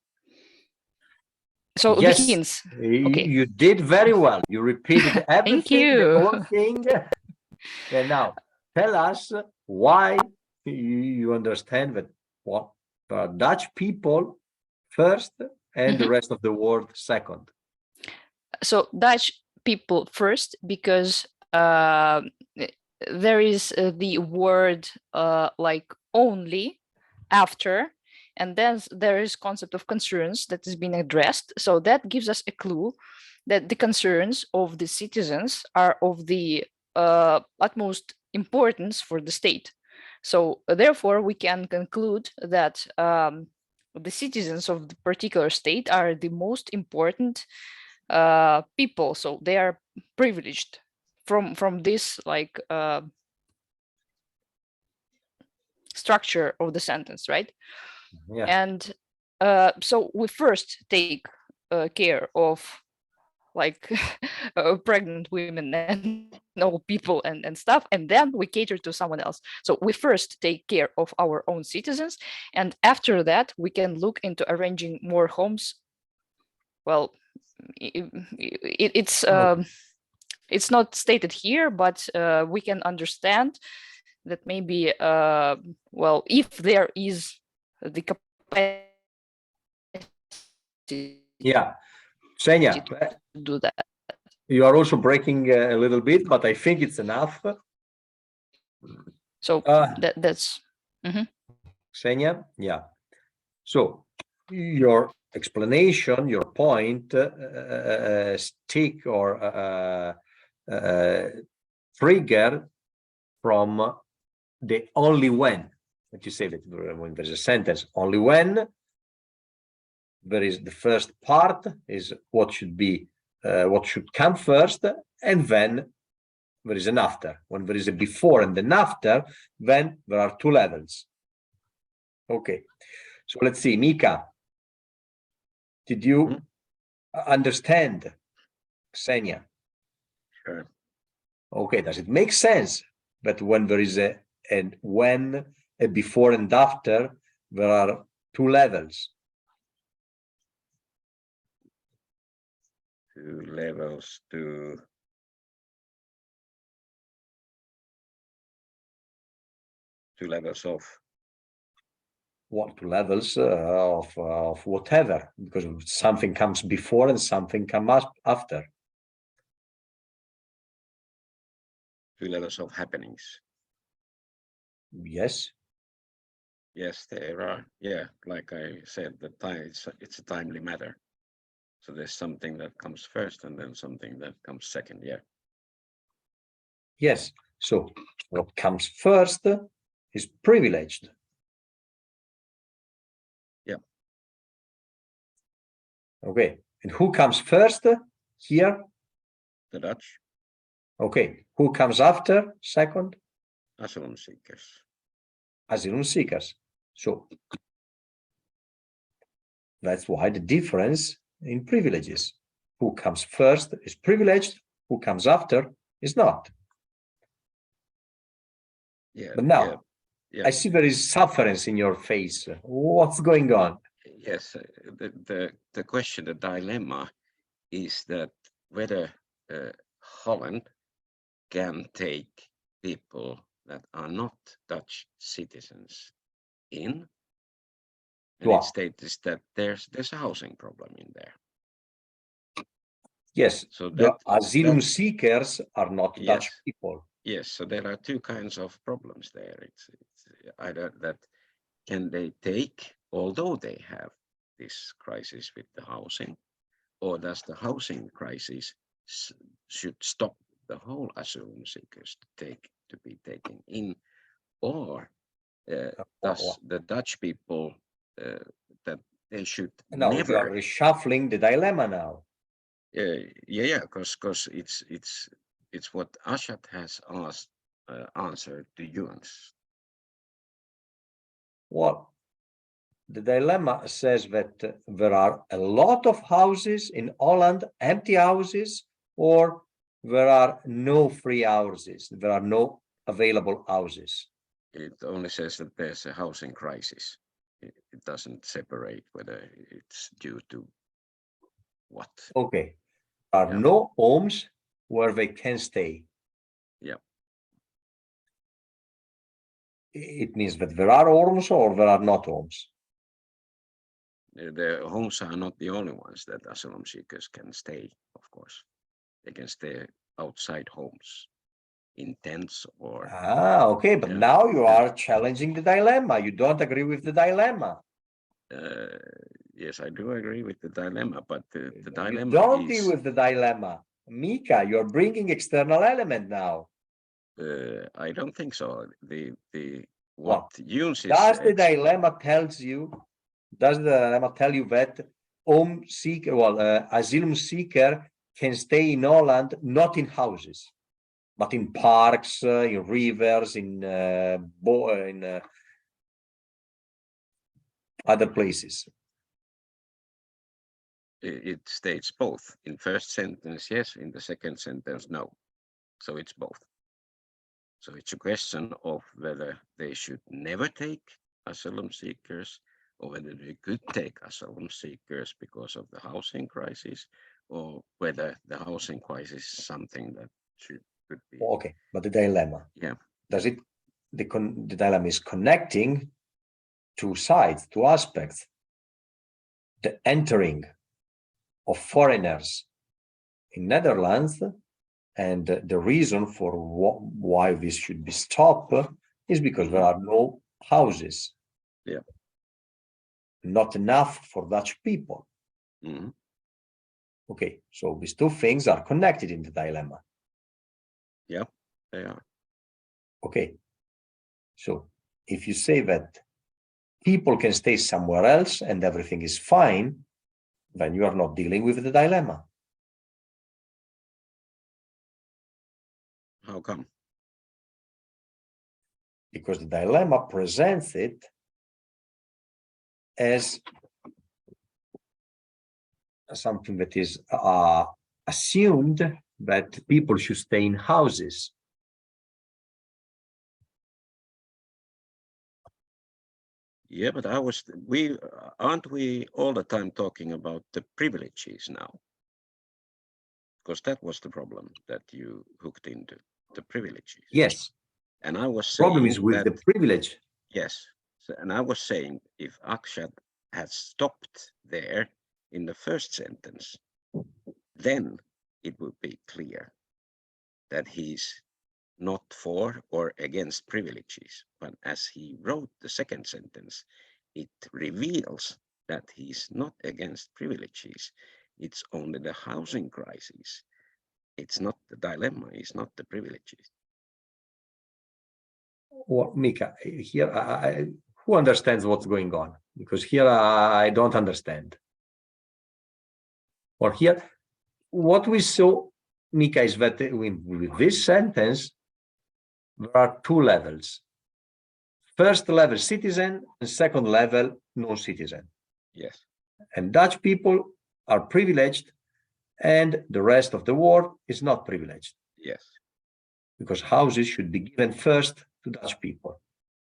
So Yes, the hints. Okay. You did very well. You repeated everything, the whole thing. And now tell us why you understand that what Dutch people first and the rest of the world second. So Dutch people first, because there is the word like only after, and then there is concept of concerns that is being addressed. So that gives us a clue that the concerns of the citizens are of the utmost importance for the state. So therefore, we can conclude that the citizens of the particular state are the most important people. So they are privileged from this like structure of the sentence, right? Yeah. And so we first take care of like pregnant women and old people and stuff, and then we cater to someone else. So we first take care of our own citizens, and after that we can look into arranging more homes. Well, it's not stated here, but we can understand that maybe well, if there is the capacity Xenia, to do that. You are also breaking a little bit, but I think it's enough. So that's Xenia, yeah. So your explanation, your point, stick or trigger from the only when. That you say that when there's a sentence, only when there is the first part is what should be, what should come first, and then there is an after. When there is a before and an after, then there are two levels. Okay, so let's see, Mika, did you understand Xenia? Sure. Okay, does it make sense that when there is a before and after, there are two levels? Two levels, two levels of what? Two levels of whatever, because something comes before and something comes after. two levels of happenings. Yes. Yes, there are. Yeah, like I said, the time it's a timely matter. So there's something that comes first and then something that comes second. Yeah. Yes. So what comes first is privileged. Yeah. Okay. And who comes first here? The Dutch Okay. Who comes after second? asylum seekers. Asylum seekers. So that's why the difference in privileges. Who comes first is privileged, who comes after is not. Yeah. But now, Yeah. Yeah. I see there is sufferance in your face. What's going on? Yes. The question, the dilemma is that whether Holland can take people that are not Dutch citizens in. And Wow. it states that there's a housing problem in there. Yes, So the that asylum seekers are not Dutch yes, people. yes. So there are two kinds of problems there. It's either that can they take, although they have this crisis with the housing, or does the housing crisis should stop the whole asylum seekers to be taken in, or does the Dutch people that they should No, you are never. reshuffling the dilemma now. Yeah, because it's what Ashat has asked answered to Jens. Well, the dilemma says that there are a lot of houses in Holland, empty houses, or there are no free houses. There are no available houses. It only says that there's a housing crisis. It doesn't separate whether it's due to what. Okay. There are Yeah. no homes where they can stay. Yeah. It means that there are homes or there are not homes. The homes are not the only ones that asylum seekers can stay, of course. They can stay outside homes in tents or. Okay, but Yeah. now you are challenging the dilemma. You don't agree with the dilemma. Yes, I do agree with the dilemma, but the You dilemma don't is. deal with the dilemma. Mika, you're bringing external element now. I don't think so. The Well, what Jens is. Does the dilemma tells you? Does the dilemma tell you that home seeker, asylum seeker can stay in Holland, not in houses, but in parks, in rivers, in other places? It states both. In first sentence, yes. In the second sentence, no. So it's both. So it's a question of whether they should never take asylum seekers, or whether they could take asylum seekers because of the housing crisis, or whether the housing crisis is something that could be. Okay, but the dilemma. Yeah. Does it? The dilemma is connecting two sides, two aspects. The entering of foreigners in Netherlands, and the reason for why this should be stopped is because there are no houses. Yeah. Not enough for Dutch people. Mm-hmm. Okay, so these two things are connected in the dilemma. Yeah, they are. Okay, so if you say that people can stay somewhere else and everything is fine, then you are not dealing with the dilemma. How come? Because the dilemma presents it as something that is assumed that people should stay in houses. Yeah, but aren't we all the time talking about the privileges now? Because that was the problem that you hooked into, the privileges. Yes. And I was saying Problem is with that, the privilege. yes. And I was saying if Akshat had stopped there in the first sentence, then it would be clear that he's not for or against privileges. But as he wrote the second sentence, it reveals that he's not against privileges. It's only the housing crisis. It's not the dilemma, it's not the privileges. Well, Mika, here, who understands what's going on? Because here I don't understand. Or here, what we saw, Mika, is that with this sentence, there are two levels. First level citizen and second level non-citizen. Yes, And Dutch people are privileged and the rest of the world is not privileged yes, because houses should be given first to Dutch people.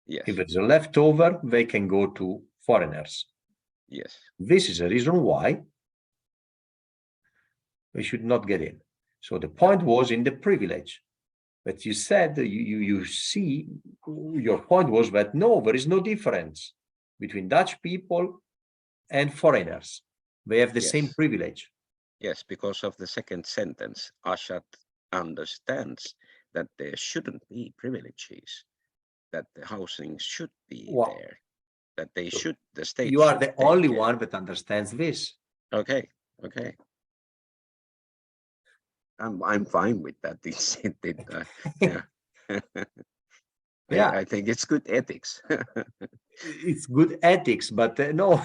yes, If it's a leftover, they can go to foreigners. yes, This is a reason why we should not get in. So the point was in the privilege. But you said you see, your point was that no, there is no difference between Dutch people and foreigners. They have the same Yes. privilege. yes, because of the second sentence, Ashat understands that there shouldn't be privileges, that the housing should be Wow. there, that they So should, the state You are should the take only care. one that understands this. Okay, okay. I'm fine with that. Yeah. Yeah. I think it's good ethics. It's good ethics, but no.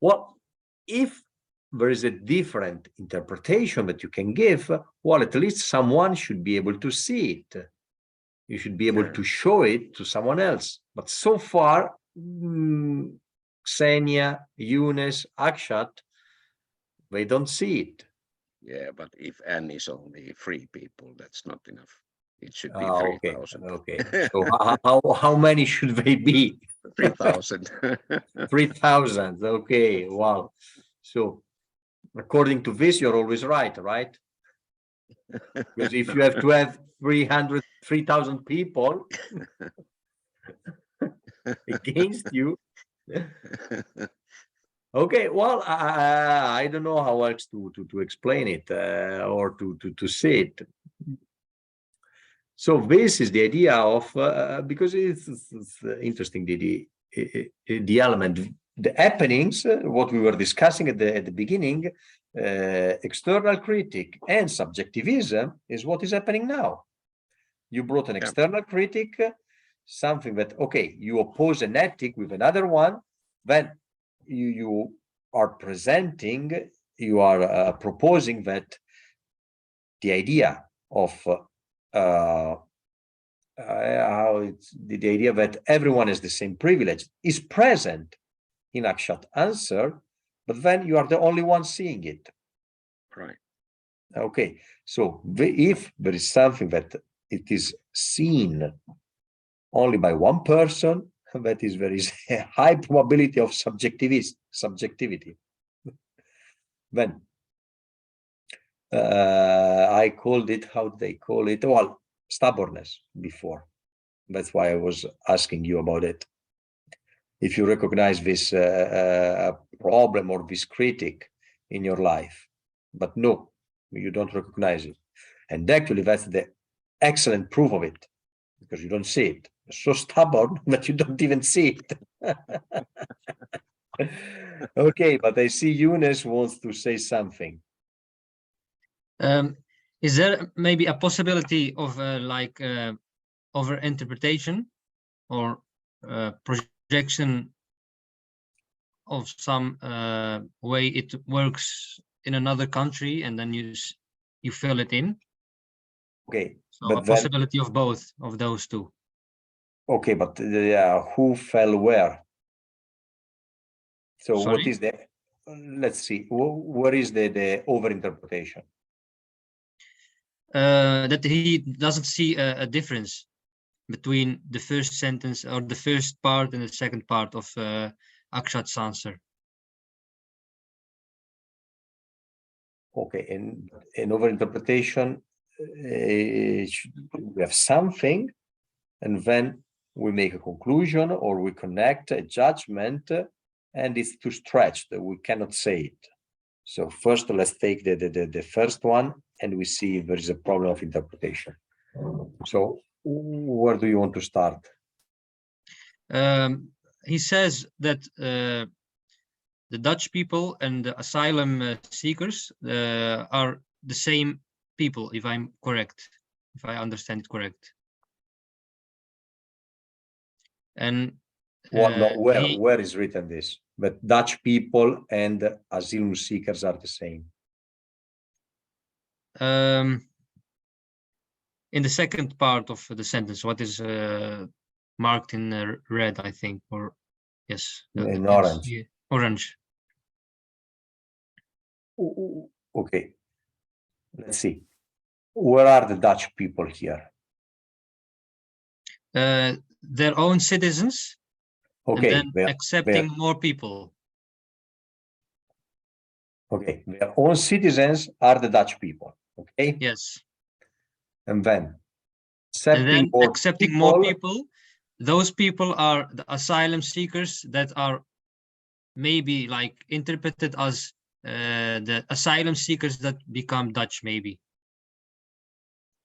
Well, if there is a different interpretation that you can give, well, at least someone should be able to see it. You should be able Sure. to show it to someone else. But so far, Xenia, Younes, Akshat, they don't see it. Yeah, but if N is only 3 people, that's not enough. It should be Okay, 3,000. okay. So how many should they be? 3,000. 3,000. Okay, wow. So according to this, you're always right, right? Because if you have to have 3,000 people against you. Okay, well, I don't know how else to explain it or to say it. So this is the idea of because it's interesting the element, the happenings, what we were discussing at the beginning, external critic and subjectivism is what is happening now. You brought an external critic, something that, okay, you oppose an ethic with another one, then you are presenting, you are proposing that the idea of how it's the idea that everyone has the same privilege is present in Akshat answer, but then you are the only one seeing it. Right. Okay, so if there is something that it is seen only by one person, that is there is a high probability of subjectivity. Then I called it, how do they call it? Well, stubbornness before. That's why I was asking you about it. If you recognize this problem or this critic in your life, but no, you don't recognize it. And actually, that's the excellent proof of it, because you don't see it. You're so stubborn that you don't even see it. Okay, but I see Younes wants to say something. Is there maybe a possibility of over interpretation or projection of some way it works in another country, and then you fill it in? Okay, So but a then, possibility of both of those two. okay, but who fell where? So what Sorry? is the? Let's see. What is the overinterpretation? That he doesn't see a difference between the first sentence or the first part and the second part of Akshat's answer. Okay, in overinterpretation, we have something, and then we make a conclusion or we connect a judgment, and it's too stretched. We cannot say it. So first, let's take the first one, and we see if there is a problem of interpretation. So where do you want to start? He says that the Dutch people and the asylum seekers are the same people, if I'm correct, if I understand it correct. And Well, no, he, where is written this? But Dutch people and asylum seekers are the same. in the second part of the sentence, what is marked in red, I think, or yes, In yes, orange. yeah, orange. Okay. Let's see. Where are the Dutch people here? Their own citizens, and Okay, then accepting more people. okay, their own citizens are the Dutch people. Okay, Yes, and then and then more accepting more people. Those people are the asylum seekers that are maybe like interpreted as the asylum seekers that become Dutch, maybe.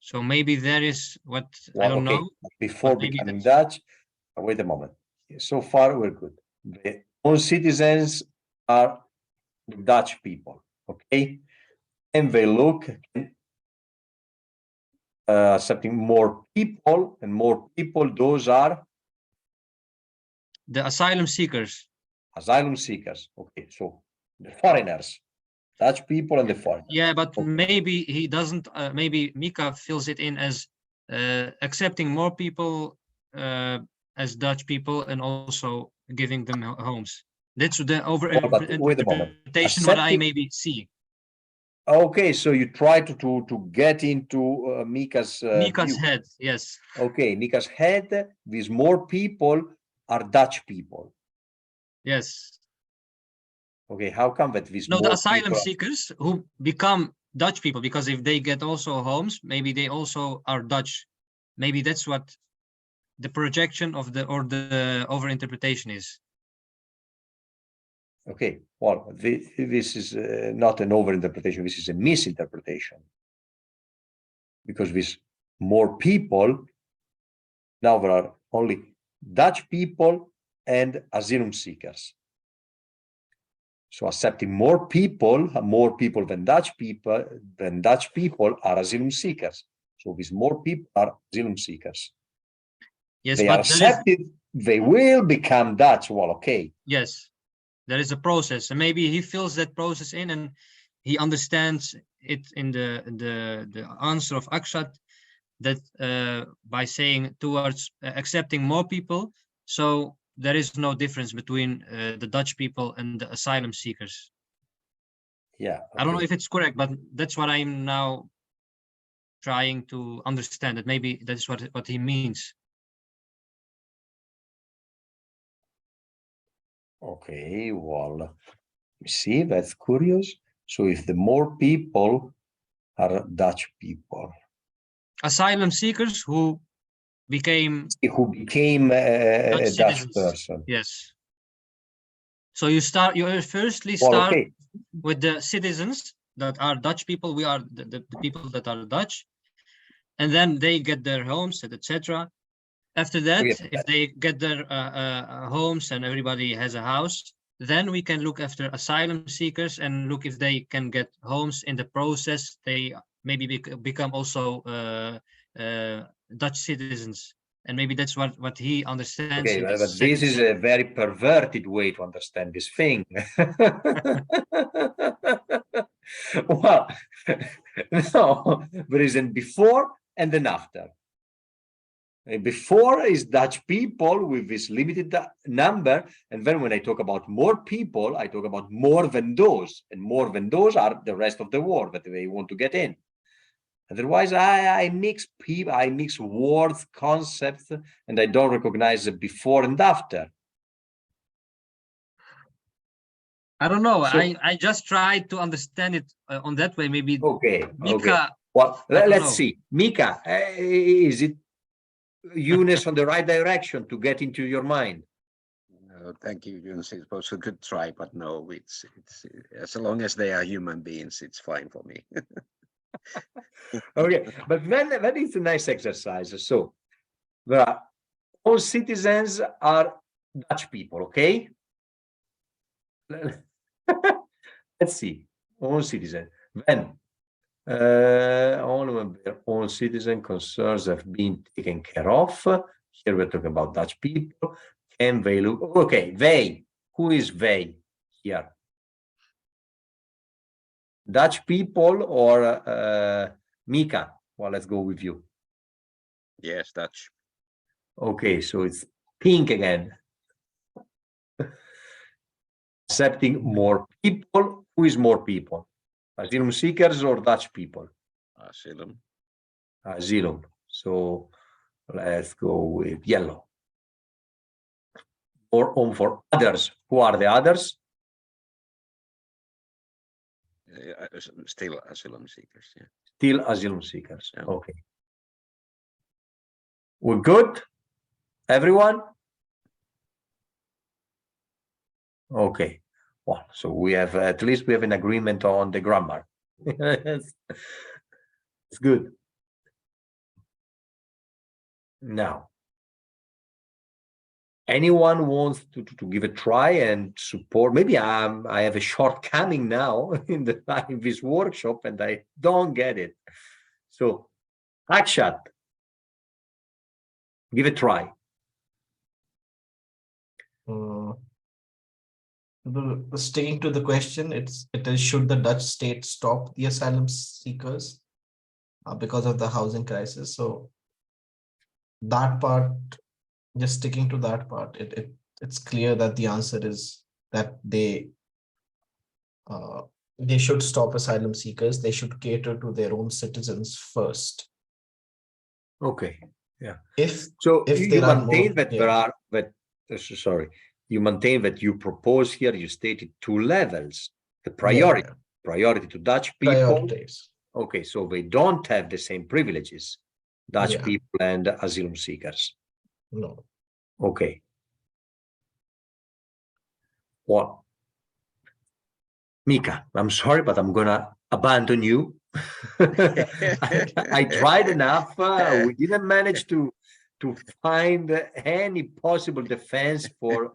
So maybe there is what I don't know. Before but maybe becoming that's- Dutch, wait a moment. So far, we're good. The own citizens are the Dutch people. Okay, and they look accepting more people, and more people. Those are the asylum seekers. asylum seekers. Okay, so the foreigners, Dutch people, and the foreigners. Yeah, but Okay. maybe he doesn't. Maybe Mika fills it in as accepting more people as Dutch people and also giving them homes. That's the but wait a moment. interpretation what I Accepting- maybe see. Okay, so you try to get into Mika's Mika's view. head, yes. Okay, Mika's head. These more people are Dutch people. Yes. Okay, how come that these No, more the asylum people are- seekers who become Dutch people, because if they get also homes, maybe they also are Dutch. Maybe that's what the projection of the or the overinterpretation is. Okay, well, this is not an overinterpretation. This is a misinterpretation, because with more people, now there are only Dutch people and asylum seekers. So accepting more people than Dutch people are asylum seekers. So with more people are asylum seekers. Yes, They are but there is, accepted, they will become Dutch. Well, okay. yes, there is a process, and maybe he fills that process in, and he understands it in the answer of Akshat that by saying towards accepting more people, so there is no difference between the Dutch people and the asylum seekers. Yeah. I don't know okay. if it's correct, but that's what I'm now trying to understand. That maybe that's what he means. Okay, well, you see, that's curious. So if the more people are Dutch people Asylum seekers who became who became a Dutch citizens. person. Yes. So you firstly Well, start okay. with the citizens that are Dutch people. We are the people that are Dutch, and then they get their homes, etc. After that, Okay. if they get their homes and everybody has a house, then we can look after asylum seekers and look if they can get homes. In the process, they maybe become also Dutch citizens, and maybe that's what he understands. Okay, in but this this second is a very perverted way to understand this thing. Well, no, there is a before and an after. Before is Dutch people with this limited number, and then when I talk about more people, I talk about more than those, and more than those are the rest of the world that they want to get in. Otherwise, I mix people, I mix words, concepts, and I don't recognize the before and after. I don't know. So- I just tried to understand it on that way. Maybe Okay, Mika. okay. Well, I don't let's know. see. Mika, is it Eunice on the right direction to get into your mind? Thank you, Yunus. It was a good try, but no, it's as long as they are human beings, it's fine for me. Okay, but then that is a nice exercise. So, all citizens are Dutch people, okay? Let's see. All citizen. Then, all citizen concerns have been taken care of. Here we're talking about Dutch people. Can they look? Okay, they. Who is they here? Dutch people or Mika? Well, let's go with you. Yes, Dutch. Okay, so it's pink again. Accepting more people. Who is more people? Asylum seekers or Dutch people? Asylum. Asylum. So let's go with yellow. Or on for others. Who are the others? Still asylum seekers. Yeah. Still asylum seekers. Yeah. Okay. We're good? Everyone? Okay. Well, so we have at least we have an agreement on the grammar. It's good. Now, anyone wants to give a try and support? Maybe I have a shortcoming now in this workshop and I don't get it. So, Akshat, give a try. Sticking to the question, it is should the Dutch state stop the asylum seekers because of the housing crisis? So that part, just sticking to that part, it's clear that the answer is that they should stop asylum seekers. They should cater to their own citizens first. Okay. Yeah. If you there are maintain more, that yeah. there are sorry, you maintain that you propose here, you stated two levels, the priority, Yeah. priority to Dutch people. Priorities. Okay, so they don't have the same privileges, Dutch Yeah. people and asylum seekers. No. Okay. Well, Mika, I'm sorry, but I'm gonna abandon you. I tried enough. We didn't manage to find any possible defense for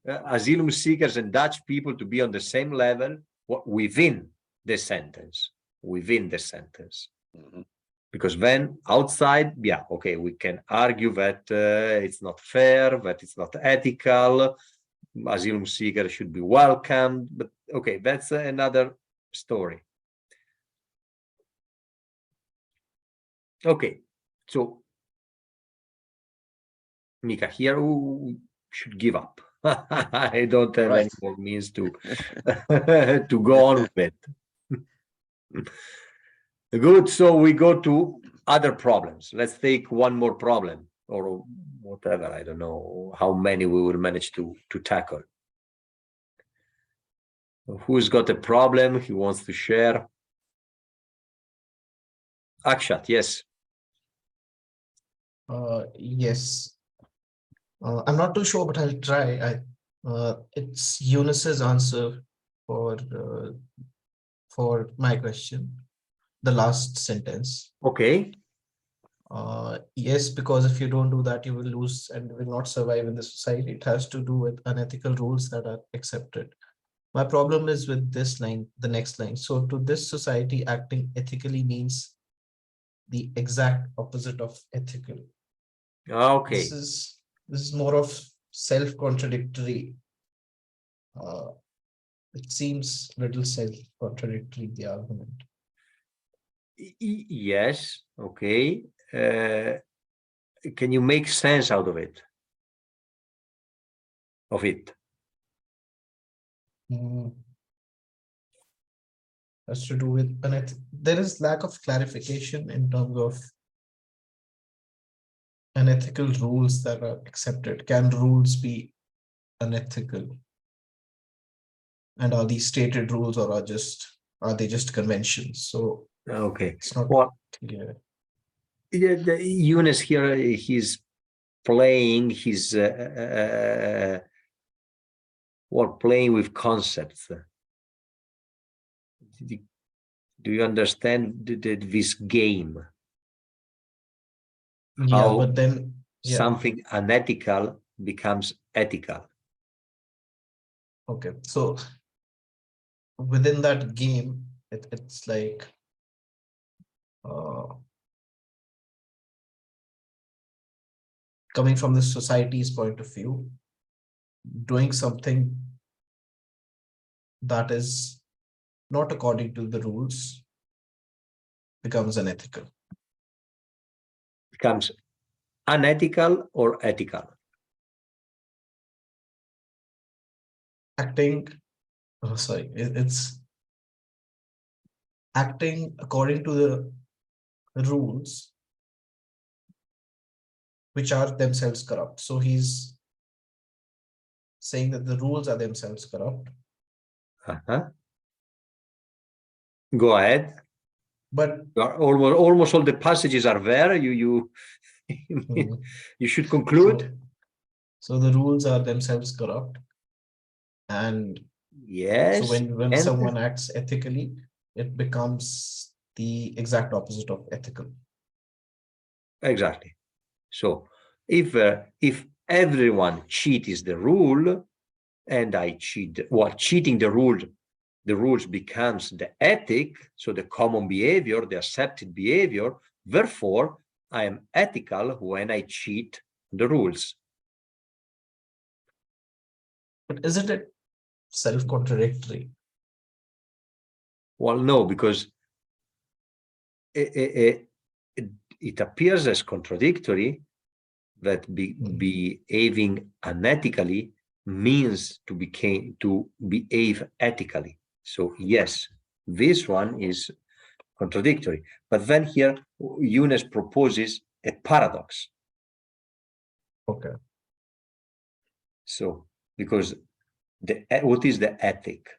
asylum seekers and Dutch people to be on the same level within the sentence. Within the sentence. Mhm. Because then outside, yeah, okay, we can argue that it's not fair, that it's not ethical, asylum seekers should be welcomed, but okay, that's another story. Okay, so Mika, here we should give up. I don't have Right. any more means to to go on with it. Good, so we go to other problems. Let's take one more problem or whatever. I don't know how many we will manage to tackle. Who's got a problem he wants to share? Akshat, yes. Yes. I'm not too sure, but I'll try. It's Eunice's answer for my question, the last sentence. Okay. Yes, because if you don't do that, you will lose and will not survive in the society. It has to do with unethical rules that are accepted. My problem is with this line, the next line. So to this society, acting ethically means the exact opposite of ethical. Okay. This is more of self-contradictory. It seems little self-contradictory, the argument. Yes. Okay. Can you make sense out of it? Has to do with there is lack of clarification in terms of unethical rules that are accepted. Can rules be unethical? And are these stated rules or are they just conventions? So Okay. it's not clear. Yeah, Eunice here, he's playing his playing with concepts. Do you understand this game? Yeah, How but then something unethical becomes ethical. Okay, so within that game, it's like coming from the society's point of view, doing something that is not according to the rules becomes unethical. Becomes unethical or ethical? Acting, oh, sorry, it's acting according to the rules, which are themselves corrupt. So he's saying that the rules are themselves corrupt. Go ahead. But Almost all the passages are there. You you should conclude. So the rules are themselves corrupt. And Yes. so when someone acts ethically, it becomes the exact opposite of ethical. Exactly. So if everyone cheats the rule, and I cheat, well, cheating the rules becomes the ethic, so the common behavior, the accepted behavior. Therefore, I am ethical when I cheat the rules. But isn't it self-contradictory? Well, no, because it appears as contradictory that behaving unethically means to behave ethically. So yes, this one is contradictory. But then here, Younes proposes a paradox. Okay. So because what is the ethic?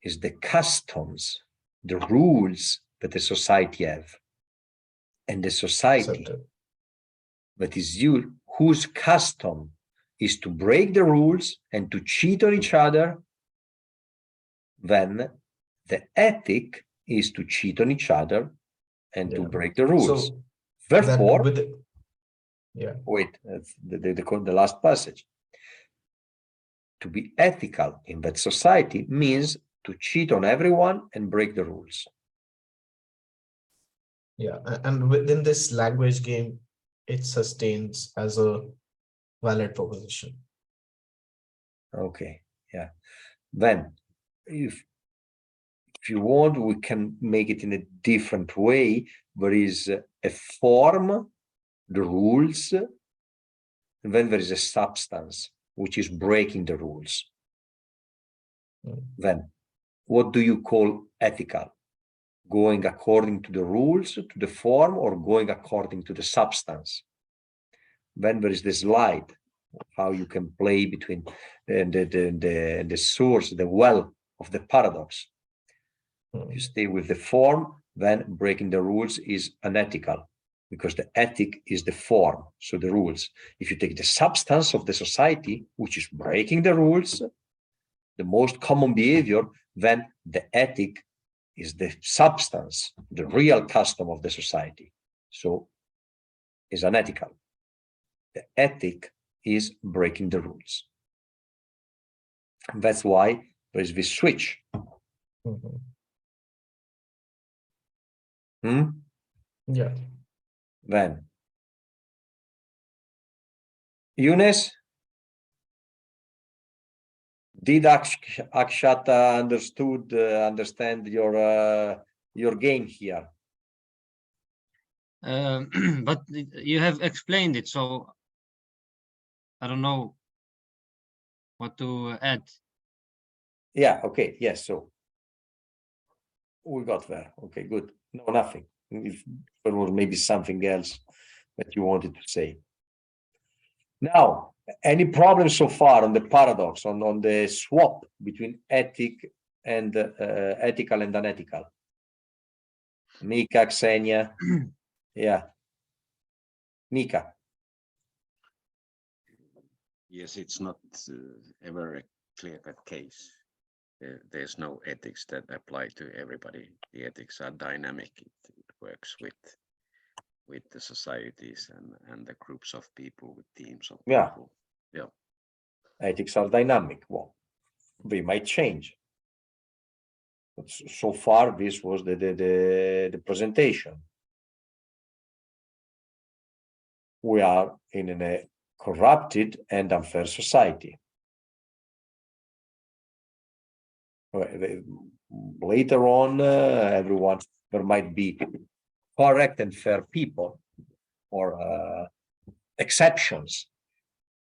Is the customs, the rules that the society have, and the society that is you, whose custom is to break the rules and to cheat on each other, then the ethic is to cheat on each other and to break the rules. So therefore, wait, the last passage. To be ethical in that society means to cheat on everyone and break the rules. Yeah, and within this language game, it sustains as a valid proposition. Okay, yeah. Then, if you want, we can make it in a different way. There is a form, the rules, and then there is a substance, which is breaking the rules. Then, what do you call ethical? Going according to the rules, to the form, or going according to the substance? Then there is the slide, how you can play between the source, the well of the paradox. If you stay with the form, then breaking the rules is unethical, because the ethic is the form, so the rules. If you take the substance of the society, which is breaking the rules, the most common behavior, then the ethic is the substance, the real custom of the society. So is unethical. The ethic is breaking the rules. And that's why there is this switch. Yeah. Then, Younes, did Akshata understand your game here? But you have explained it, so I don't know what to add. Yeah, okay, yes, so we got there. Okay, good. No, nothing. If there was maybe something else that you wanted to say. Now, any problems so far on the paradox, on the swap between ethic and ethical and unethical? Mika, Ksenia, yeah. Mika. Yes, it's not ever a clear-cut case. There's no ethics that apply to everybody. The ethics are dynamic. It works with the societies and the groups of people, with teams of people. Yeah. Ethics are dynamic. Well, they might change. But so far, this was the presentation. We are in a corrupted and unfair society. Later on, everyone, there might be correct and fair people or exceptions.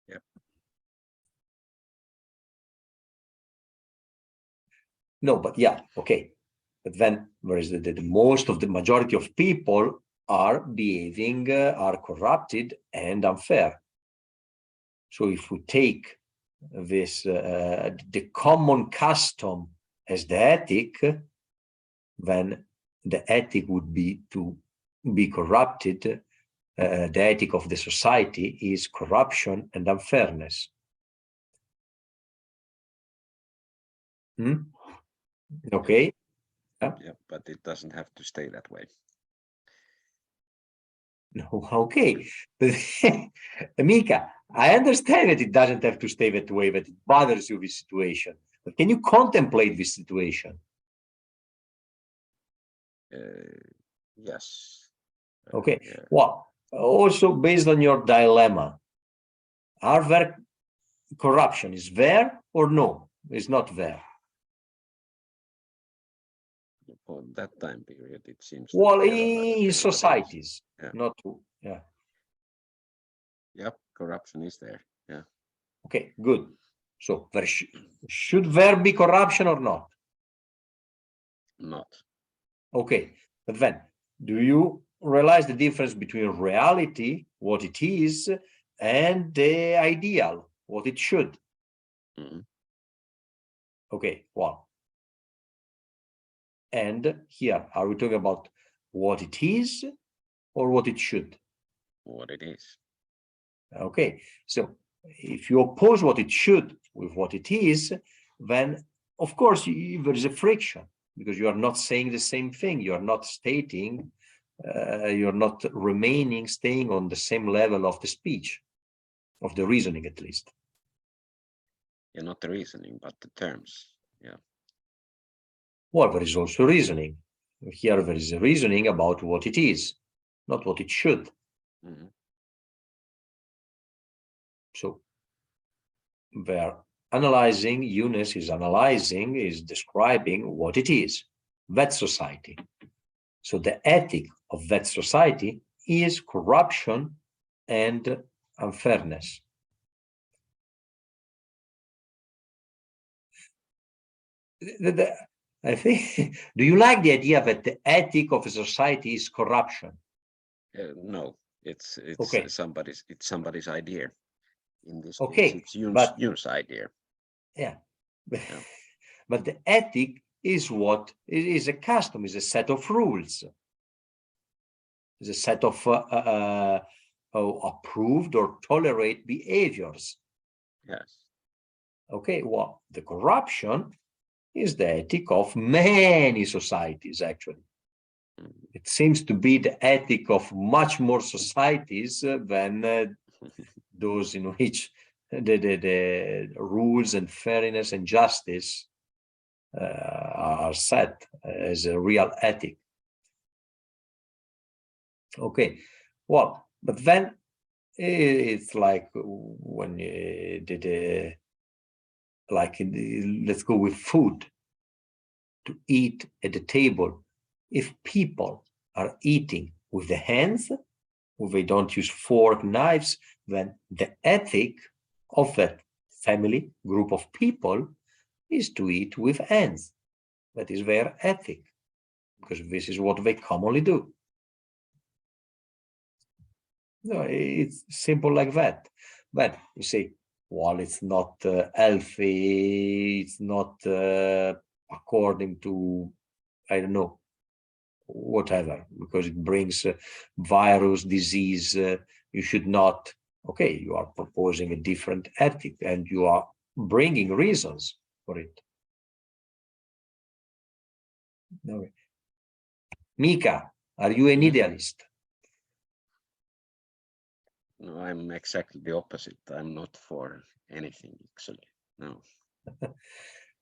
Yep. No, but yeah, okay. But then there is the most of the majority of people are behaving, are corrupted and unfair. So if we take this, the common custom as the ethic, then the ethic would be to be corrupted. The ethic of the society is corruption and unfairness. Okay. Yeah, but it doesn't have to stay that way. No, okay. But Mika, I understand that it doesn't have to stay that way, that it bothers you, this situation. But can you contemplate this situation? Yes. Okay. Yeah. Well, also based on your dilemma, are there corruption? Is there or no? It's not there. For that time period, it seems. that Well, there in is. societies, Yeah. not to, yeah. Yep, corruption is there. Yeah. Okay, good. So there should there be corruption or not? Not. Okay, but then do you realize the difference between reality, what it is, and the ideal, what it should? Mhm. Okay, well, and here, are we talking about what it is or what it should? What it is. Okay, so if you oppose what it should with what it is, then of course there is a friction because you are not saying the same thing. You are not stating, you're not remaining, staying on the same level of the speech, of the reasoning at least. Yeah, not the reasoning, but the terms. Yeah. Well, there is also reasoning. Here there is a reasoning about what it is, not what it should. Mhm. So they're analyzing, Eunice is analyzing, is describing what it is, that society. So the ethic of that society is corruption and unfairness. I think, do you like the idea that the ethic of a society is corruption? No, it's Okay. somebody's idea. In this Okay, case, it's but- Yune's idea. Yeah. Yeah. But the ethic is what? It is a custom, is a set of rules. Is a set of approved or tolerate behaviors. Yes. Okay, well, the corruption is the ethic of many societies, actually. Mhm. It seems to be the ethic of much more societies than those in which the rules and fairness and justice are set as a real ethic. Okay, well, but then it's like when let's go with food, to eat at the table. If people are eating with the hands, if they don't use fork, knives, then the ethic of that family group of people is to eat with hands. That is their ethic, because this is what they commonly do. No, it's simple like that. But you say, well, it's not healthy, it's not according to, I don't know, whatever, because it brings virus, disease, you should not. Okay, you are proposing a different ethic and you are bringing reasons for it. Okay. Mika, are you an idealist? No, I'm exactly the opposite. I'm not for anything, actually. No.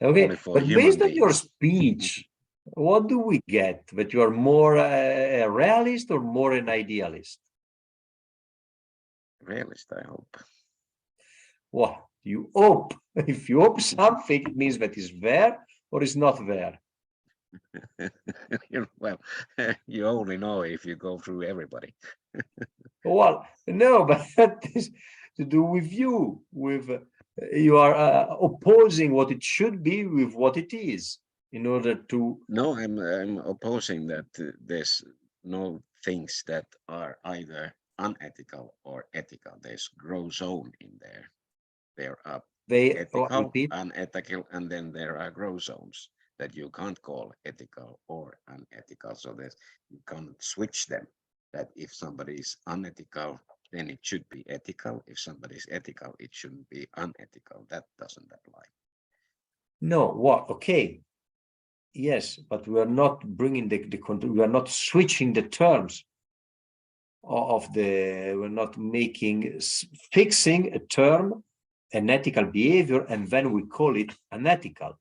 Okay, Only for but human based on your beings. speech, What do we get? That you are more a realist or more an idealist? Realist, I hope. Well, you hope. If you hope something, it means that is there or is not there. Well, you only know if you go through everybody. Well, no, but that is to do with you. With you are opposing what it should be with what it is, in order to. No, I'm opposing that there's no things that are either unethical or ethical. There's grow zone in there. There are They ethical, repeat. unethical, and then there are grow zones that you can't call ethical or unethical. So there's you can't switch them. That if somebody is unethical, then it should be ethical. If somebody is ethical, it shouldn't be unethical. That doesn't apply. No, what? Okay. Yes, but we are not bringing we are not switching the terms of the, we're not making, fixing a term, an ethical behavior, and then we call it unethical.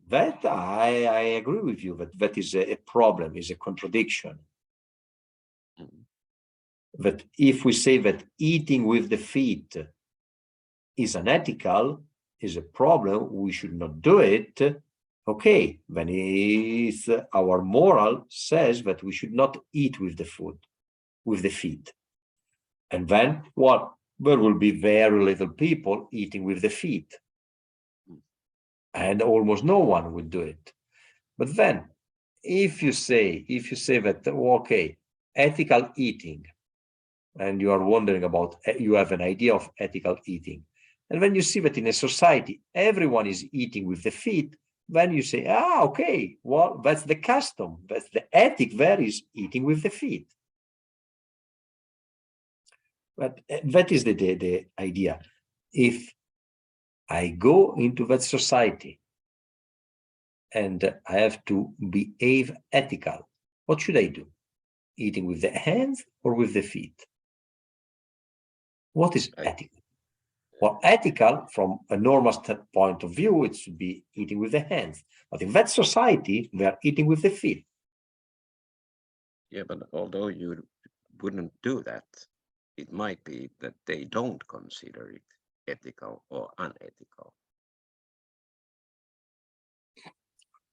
That I agree with you that that is a problem, is a contradiction. Mm. That if we say that eating with the feet is unethical, is a problem, we should not do it. Okay, then if our moral says that we should not eat with the food, with the feet. And then what? There will be very little people eating with the feet. And almost no one will do it. But then if you say that, okay, ethical eating, and you are wondering about, you have an idea of ethical eating, and when you see that in a society everyone is eating with the feet, then you say, okay, well, that's the custom, that's the ethic, there is eating with the feet. But that is the idea. If I go into that society and I have to behave ethical, what should I do? Eating with the hands or with the feet? What is ethical? Well, ethical from a normal point of view, it should be eating with the hands. But in that society, they are eating with the feet. Yeah, but although you wouldn't do that, it might be that they don't consider it ethical or unethical.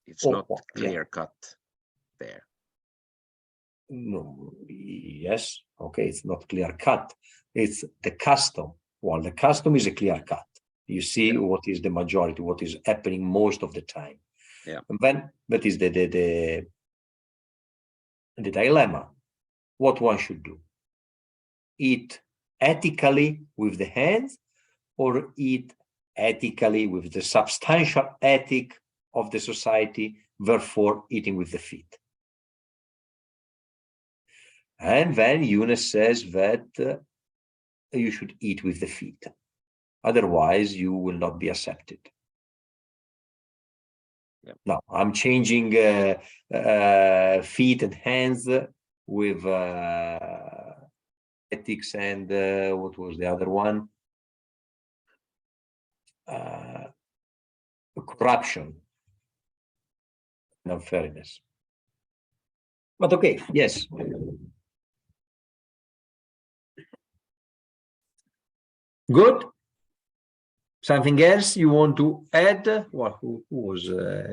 It's not clear cut there. No, yes, okay, it's not clear cut. It's the custom. Well, the custom is a clear cut. You see what is the majority, what is happening most of the time. Yeah. And then that is the dilemma. What one should do? Eat ethically with the hands or eat ethically with the substantial ethic of the society, therefore eating with the feet. And then Yunus says that you should eat with the feet. Otherwise, you will not be accepted. Yep. Now, I'm changing feet and hands with ethics and what was the other one? Corruption and unfairness. But okay, yes. Good. Something else you want to add? Well, who was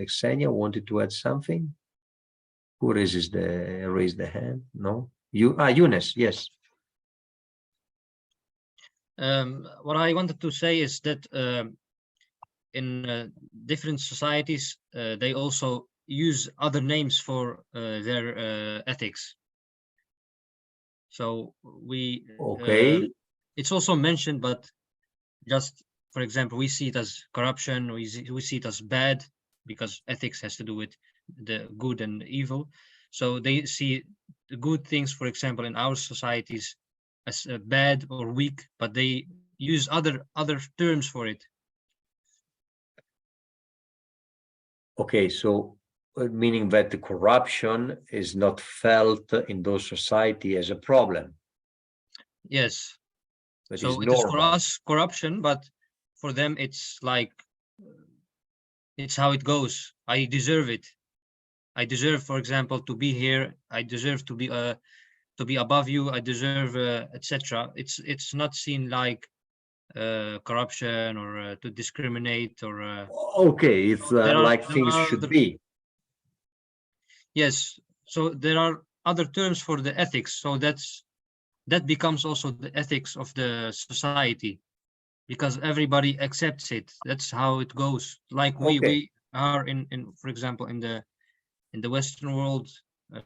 Xenia wanted to add something? Who raised the hand? No, you. Yunus. Yes. What I wanted to say is that in different societies, they also use other names for their ethics. So we okay. It's also mentioned, but just for example, we see it as corruption. We see it as bad because ethics has to do with the good and evil. So they see the good things, for example, in our societies as bad or weak, but they use other terms for it. Okay, so meaning that the corruption is not felt in those society as a problem. Yes. That so is it is for us corruption, but for them it's like it's how it goes. I deserve it. I deserve, for example, to be here. I deserve to be above you. I deserve, etc. It's not seen like corruption or to discriminate or Okay, it's like things should be. Yes, so there are other terms for the ethics. So that becomes also the ethics of the society, because everybody accepts it. That's how it goes. Like we Okay. we are in for example in the Western world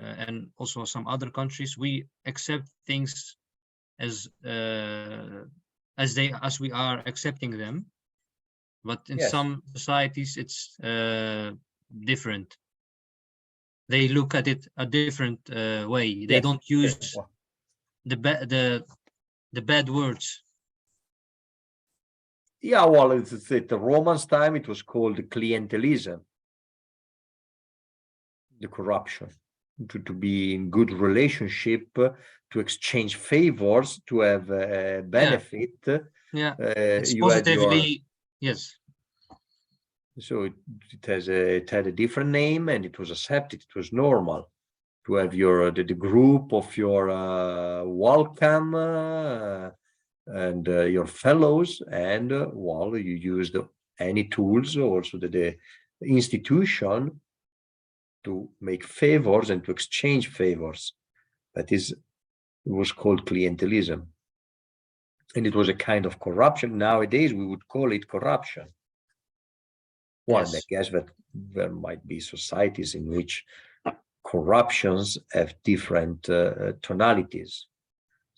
and also some other countries, we accept things as we are accepting them. But in Yes. some societies, it's different. They look at it a different way. They Yes, don't okay. use the bad words. Yeah, well, it's at the Romans' time, it was called clientelism, the corruption, to be in good relationship, to exchange favors, to have a benefit. Yeah, it's You had your, positively, yes. so it had a different name and it was accepted. It was normal to have your the group of your welcome and your fellows, and well, you used any tools, also the institution, to make favors and to exchange favors. That is, it was called clientelism, and it was a kind of corruption. Nowadays we would call it corruption. Well, Yes. I guess that there might be societies in which corruptions have different tonalities.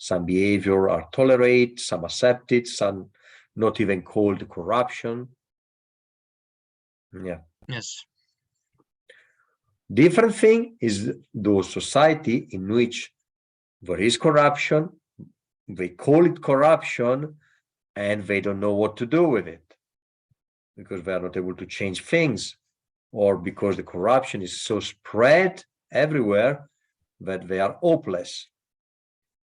Some behavior are tolerated, some accepted, some not even called corruption. Yeah. Yes. Different thing is those society in which there is corruption, they call it corruption, and they don't know what to do with it because they are not able to change things, or because the corruption is so spread everywhere that they are hopeless.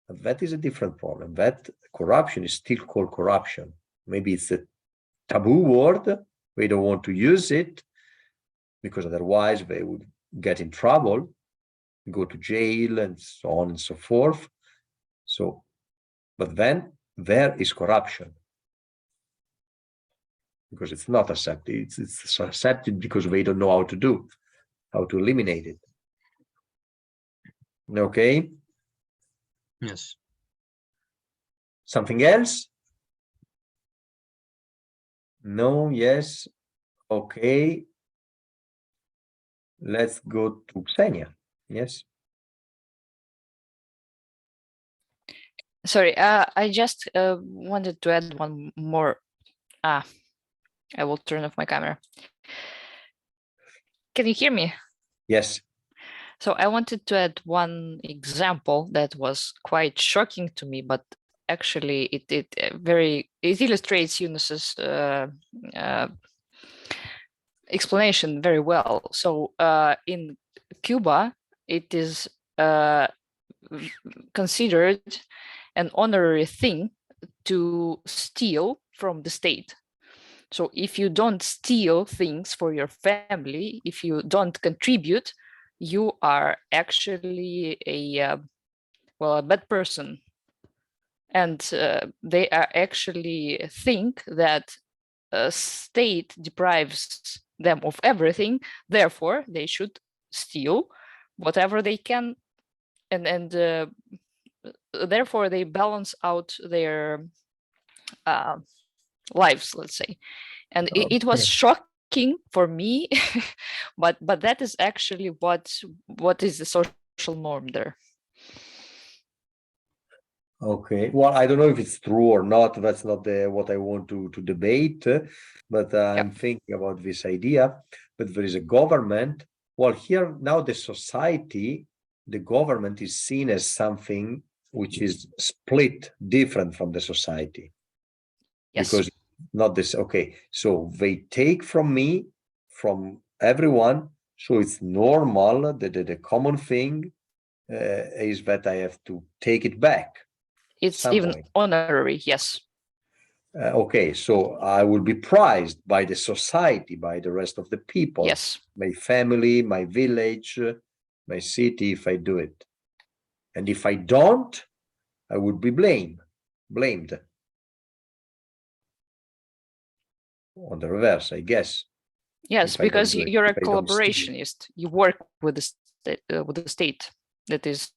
And that is a different problem. That corruption is still called corruption. Maybe it's a taboo word. They don't want to use it because otherwise they would get in trouble, go to jail, and so on and so forth. So, but then there is corruption because it's not accepted. It's accepted because they don't know how to eliminate it. Okay. Yes. Something else? No, yes. Okay. Let's go to Ksenia. Yes. Sorry, I just wanted to add one more. I will turn off my camera. Can you hear me? Yes. So I wanted to add one example that was quite shocking to me, but actually it illustrates Yunus's explanation very well. So in Cuba, it is considered an honorary thing to steal from the state. So if you don't steal things for your family, if you don't contribute, you are actually a bad person. And they are actually think that a state deprives them of everything, therefore they should steal whatever they can, and therefore they balance out their lives, let's say. And it was shocking for me, but that is actually what is the social norm there. Okay. Well, I don't know if it's true or not. That's not what I want to debate, but I'm thinking about this idea. But there is a government. Well, here now the society, the government is seen as something which is split, different from the society. Yes. Because not this. Okay. So they take from me, from everyone. So it's normal that the common thing is that I have to take it back. It's some even way. honorary, yes. Okay, so I will be prized by the society, by the rest of the people, Yes. my family, my village, my city, if I do it. And if I don't, I would be blamed. On the reverse, I guess. Yes, if I don't because do it, you're a if I don't steal. collaborationist. You work with the state. That is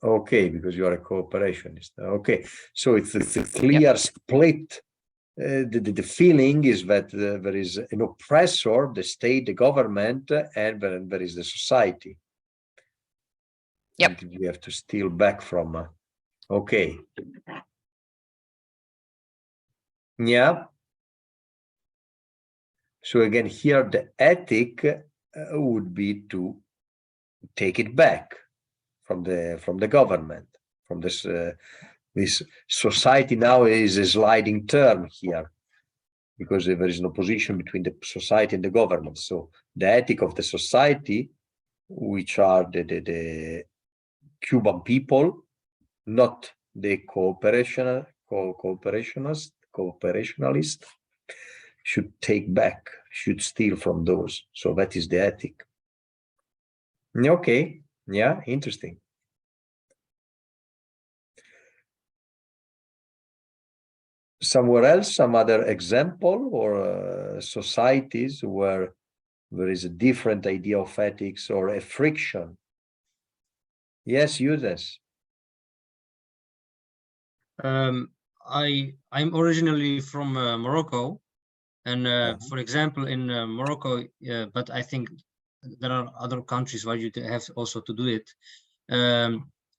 Okay, because you are a cooperationist. Okay, so it's a clear split. The feeling is that there is an oppressor, the state, the government, and then there is the society. Yep. And we have to steal back from. Okay. Yeah. So again, here the ethic would be to take it back from the government, from this society. Now is a sliding term here, because there is an opposition between the society and the government. So the ethic of the society, which are the Cuban people, not the cooperationalist, should take back, should steal from those. So that is the ethic. Okay, yeah, interesting. Somewhere else, some other example, or societies where there is a different idea of ethics or a friction? Yes, Yunus. I'm originally from Morocco, and for example, in Morocco, but I think there are other countries where you have also to do it.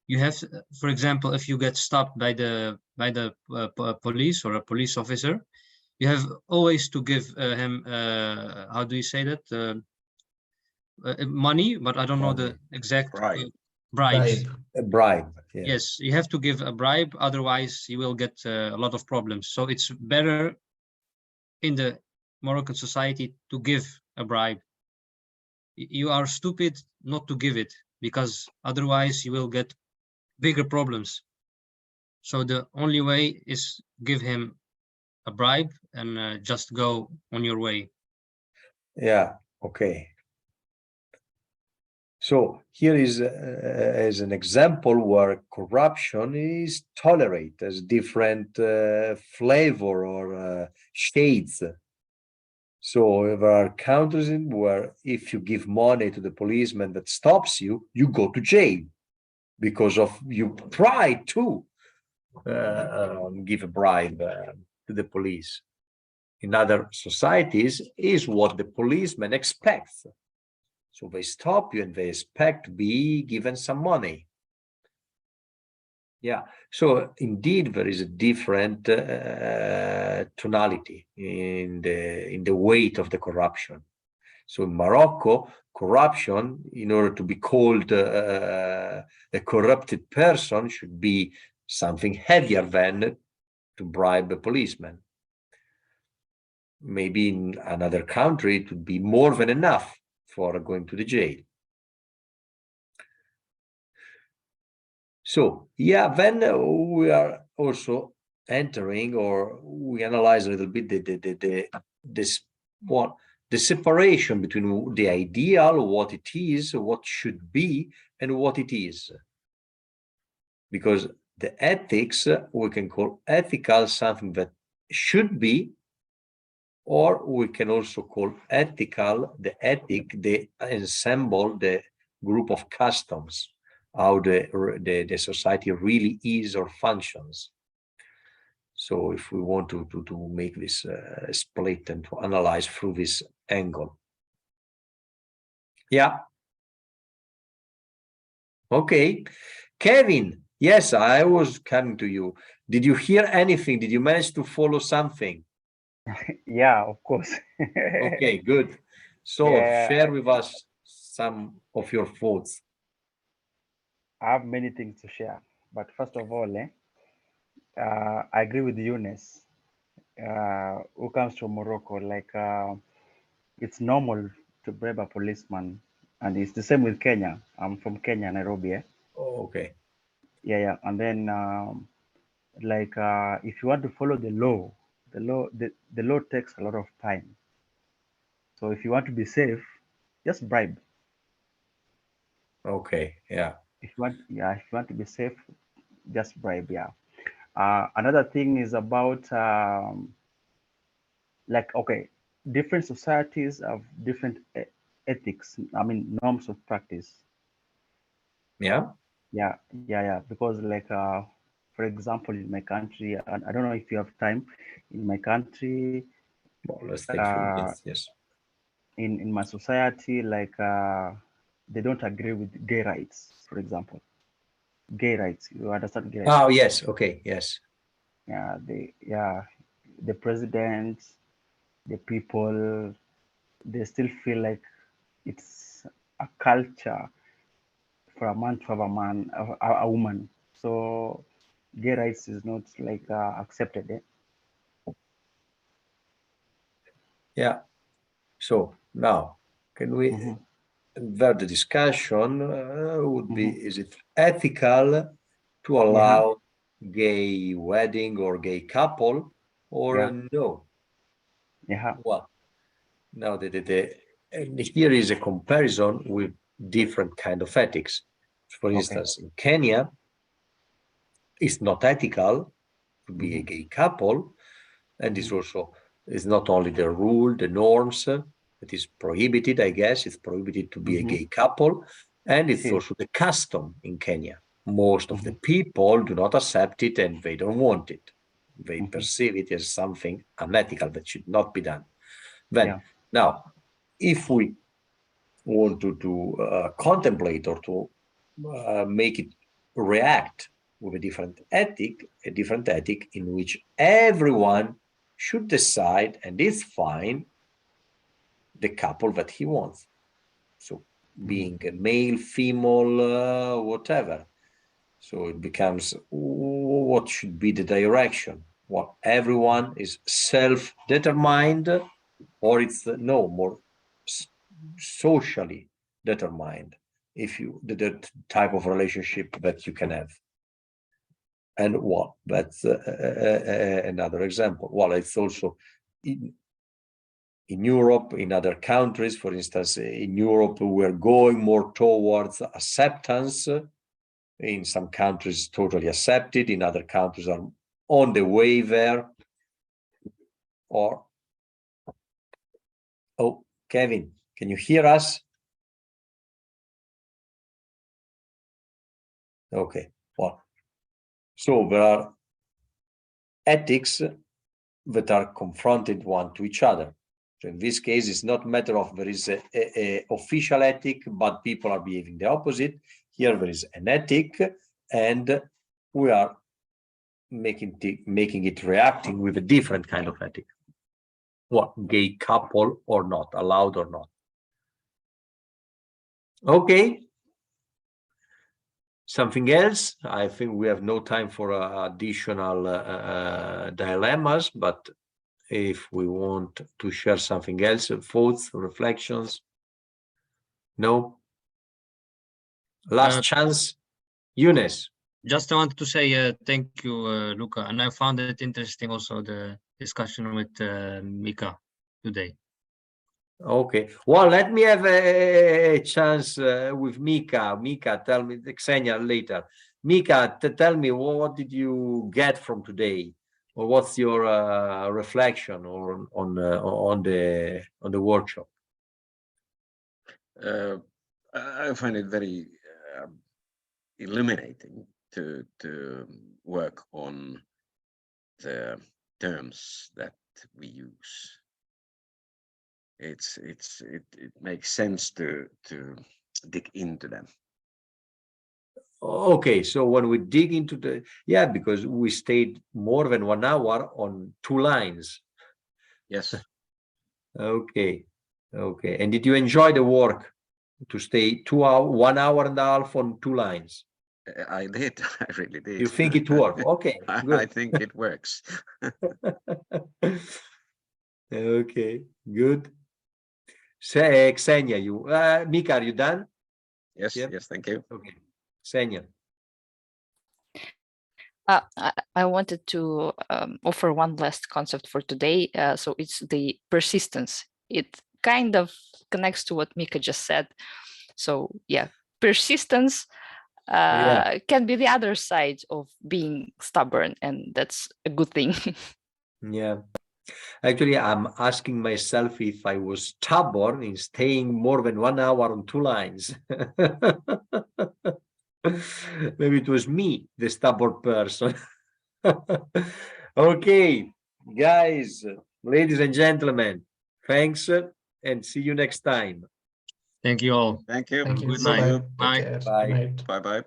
You have, for example, if you get stopped by the police or a police officer, you have always to give him how do you say that, money, but I don't know the exact Bribe. bribes. A bribe. Yeah. Yes, you have to give a bribe, otherwise you will get a lot of problems. So it's better in the Moroccan society to give a bribe. You are stupid not to give it, because otherwise you will get bigger problems. So the only way is give him a bribe and just go on your way. Yeah. Okay. So here is as an example where corruption is tolerated as different flavor or shades. So there are countries where if you give money to the policeman that stops you, you go to jail because of you try to give a bribe to the police. In other societies, is what the policeman expects. So they stop you and they expect to be given some money. Yeah. So indeed, there is a different tonality in the weight of the corruption. So in Morocco, corruption, in order to be called a corrupted person, should be something heavier than to bribe a policeman. Maybe in another country, it would be more than enough for going to the jail. So yeah, then we are also entering, or we analyze a little bit the separation between the ideal, what it is, what should be, and what it is. Because the ethics, we can call ethical something that should be, or we can also call ethical, the ethic, the ensemble, the group of customs, how the society really is or functions. So if we want to make this split and to analyze through this angle. Yeah. Okay. Kevin, yes, I was coming to you. Did you hear anything? Did you manage to follow something? Yeah, of course. Okay, good. So Yeah, share with us some of your thoughts. I have many things to share, but first of all, I agree with Eunice, who comes from Morocco. Like, it's normal to bribe a policeman, and it's the same with Kenya. I'm from Kenya, Nairobi. Oh, okay. Yeah, yeah. And then, like, if you want to follow the law, the law takes a lot of time. So if you want to be safe, just bribe. Okay, yeah. If you want to be safe, just bribe. Yeah. Another thing is about like, okay, different societies have different ethics. I mean, norms of practice. Yeah. Yeah. Because like, for example, in my country, and I don't know if you have time. In my country, Well, let's take few minutes. Yes. in my society, like, they don't agree with gay rights, for example. Gay rights, you understand gay rights? Oh, yes. Okay. Yes. The president, the people, they still feel like it's a culture for a man to have a woman. So gay rights is not like accepted. Yeah. So now, can we Mhm. where the discussion would be: Mhm. is it ethical to Yeah, allow gay wedding or gay couple, or yeah, no? yeah. Well, now and here is a comparison with different kind of ethics. For Okay. instance, in Kenya, it's not ethical to be a Mhm. gay couple, and it's also it's not only the rule, the norms that is prohibited. I guess it's prohibited to be a Mhm. gay couple, and It it's is. also the custom in Kenya. Most of the Mhm. people do not accept it, and they don't want it. They Mhm. perceive it as something unethical that should not be done. Then, Yeah. now, if we want to contemplate or to make it react with a different ethic in which everyone should decide, and is fine, the couple that he wants. So being a male, female, whatever. So it becomes what should be the direction. What everyone is self-determined, or it's no more socially determined. If you the type of relationship that you can have, and what that's another example. Well, it's also in Europe, in other countries. For instance, in Europe, we're going more towards acceptance. In some countries, totally accepted. In other countries, are on the way there. Or, oh, Kevin, can you hear us? Okay, well, so there are ethics that are confronted one to each other. So in this case, it's not a matter of there is a official ethic, but people are behaving the opposite. Here there is an ethic, and we are making it reacting with a different kind of ethic. What, gay couple or not, allowed or not? Okay. Something else? I think we have no time for additional dilemmas, but if we want to share something else, thoughts, reflections. No? Last chance, Younes. Just wanted to say thank you, Luca, and I found it interesting also the discussion with Mika today. Okay. Well, let me have a chance with Mika. Mika, tell me, Ksenia later. Mika, tell me, what did you get from today? Or what's your reflection on the workshop? I find it very illuminating to work on the terms that we use. It makes sense to dig into them. Okay, so when we dig into because we stayed more than 1 hour on 2 lines. Yes. Okay. And did you enjoy the work to stay 2 hour, 1 hour and a half on 2 lines? I did. I really did. You think it worked? Okay, good. I think it works. Okay, good. Ksenia, Mika, are you done? Yes, Yeah. yes, thank you. Okay, Ksenia. I wanted to offer one last concept for today. So it's the persistence. It kind of connects to what Mika just said. So yeah, persistence Yeah. can be the other side of being stubborn, and that's a good thing. Yeah. Actually, I'm asking myself if I was stubborn in staying more than 1 hour on 2 lines. Maybe it was me, the stubborn person. Okay, guys, ladies and gentlemen, thanks and see you next time. Thank you all. Thank you. Thank you. Good See night. Bye-bye. you. Take Bye. care. Bye. Good night. Bye bye.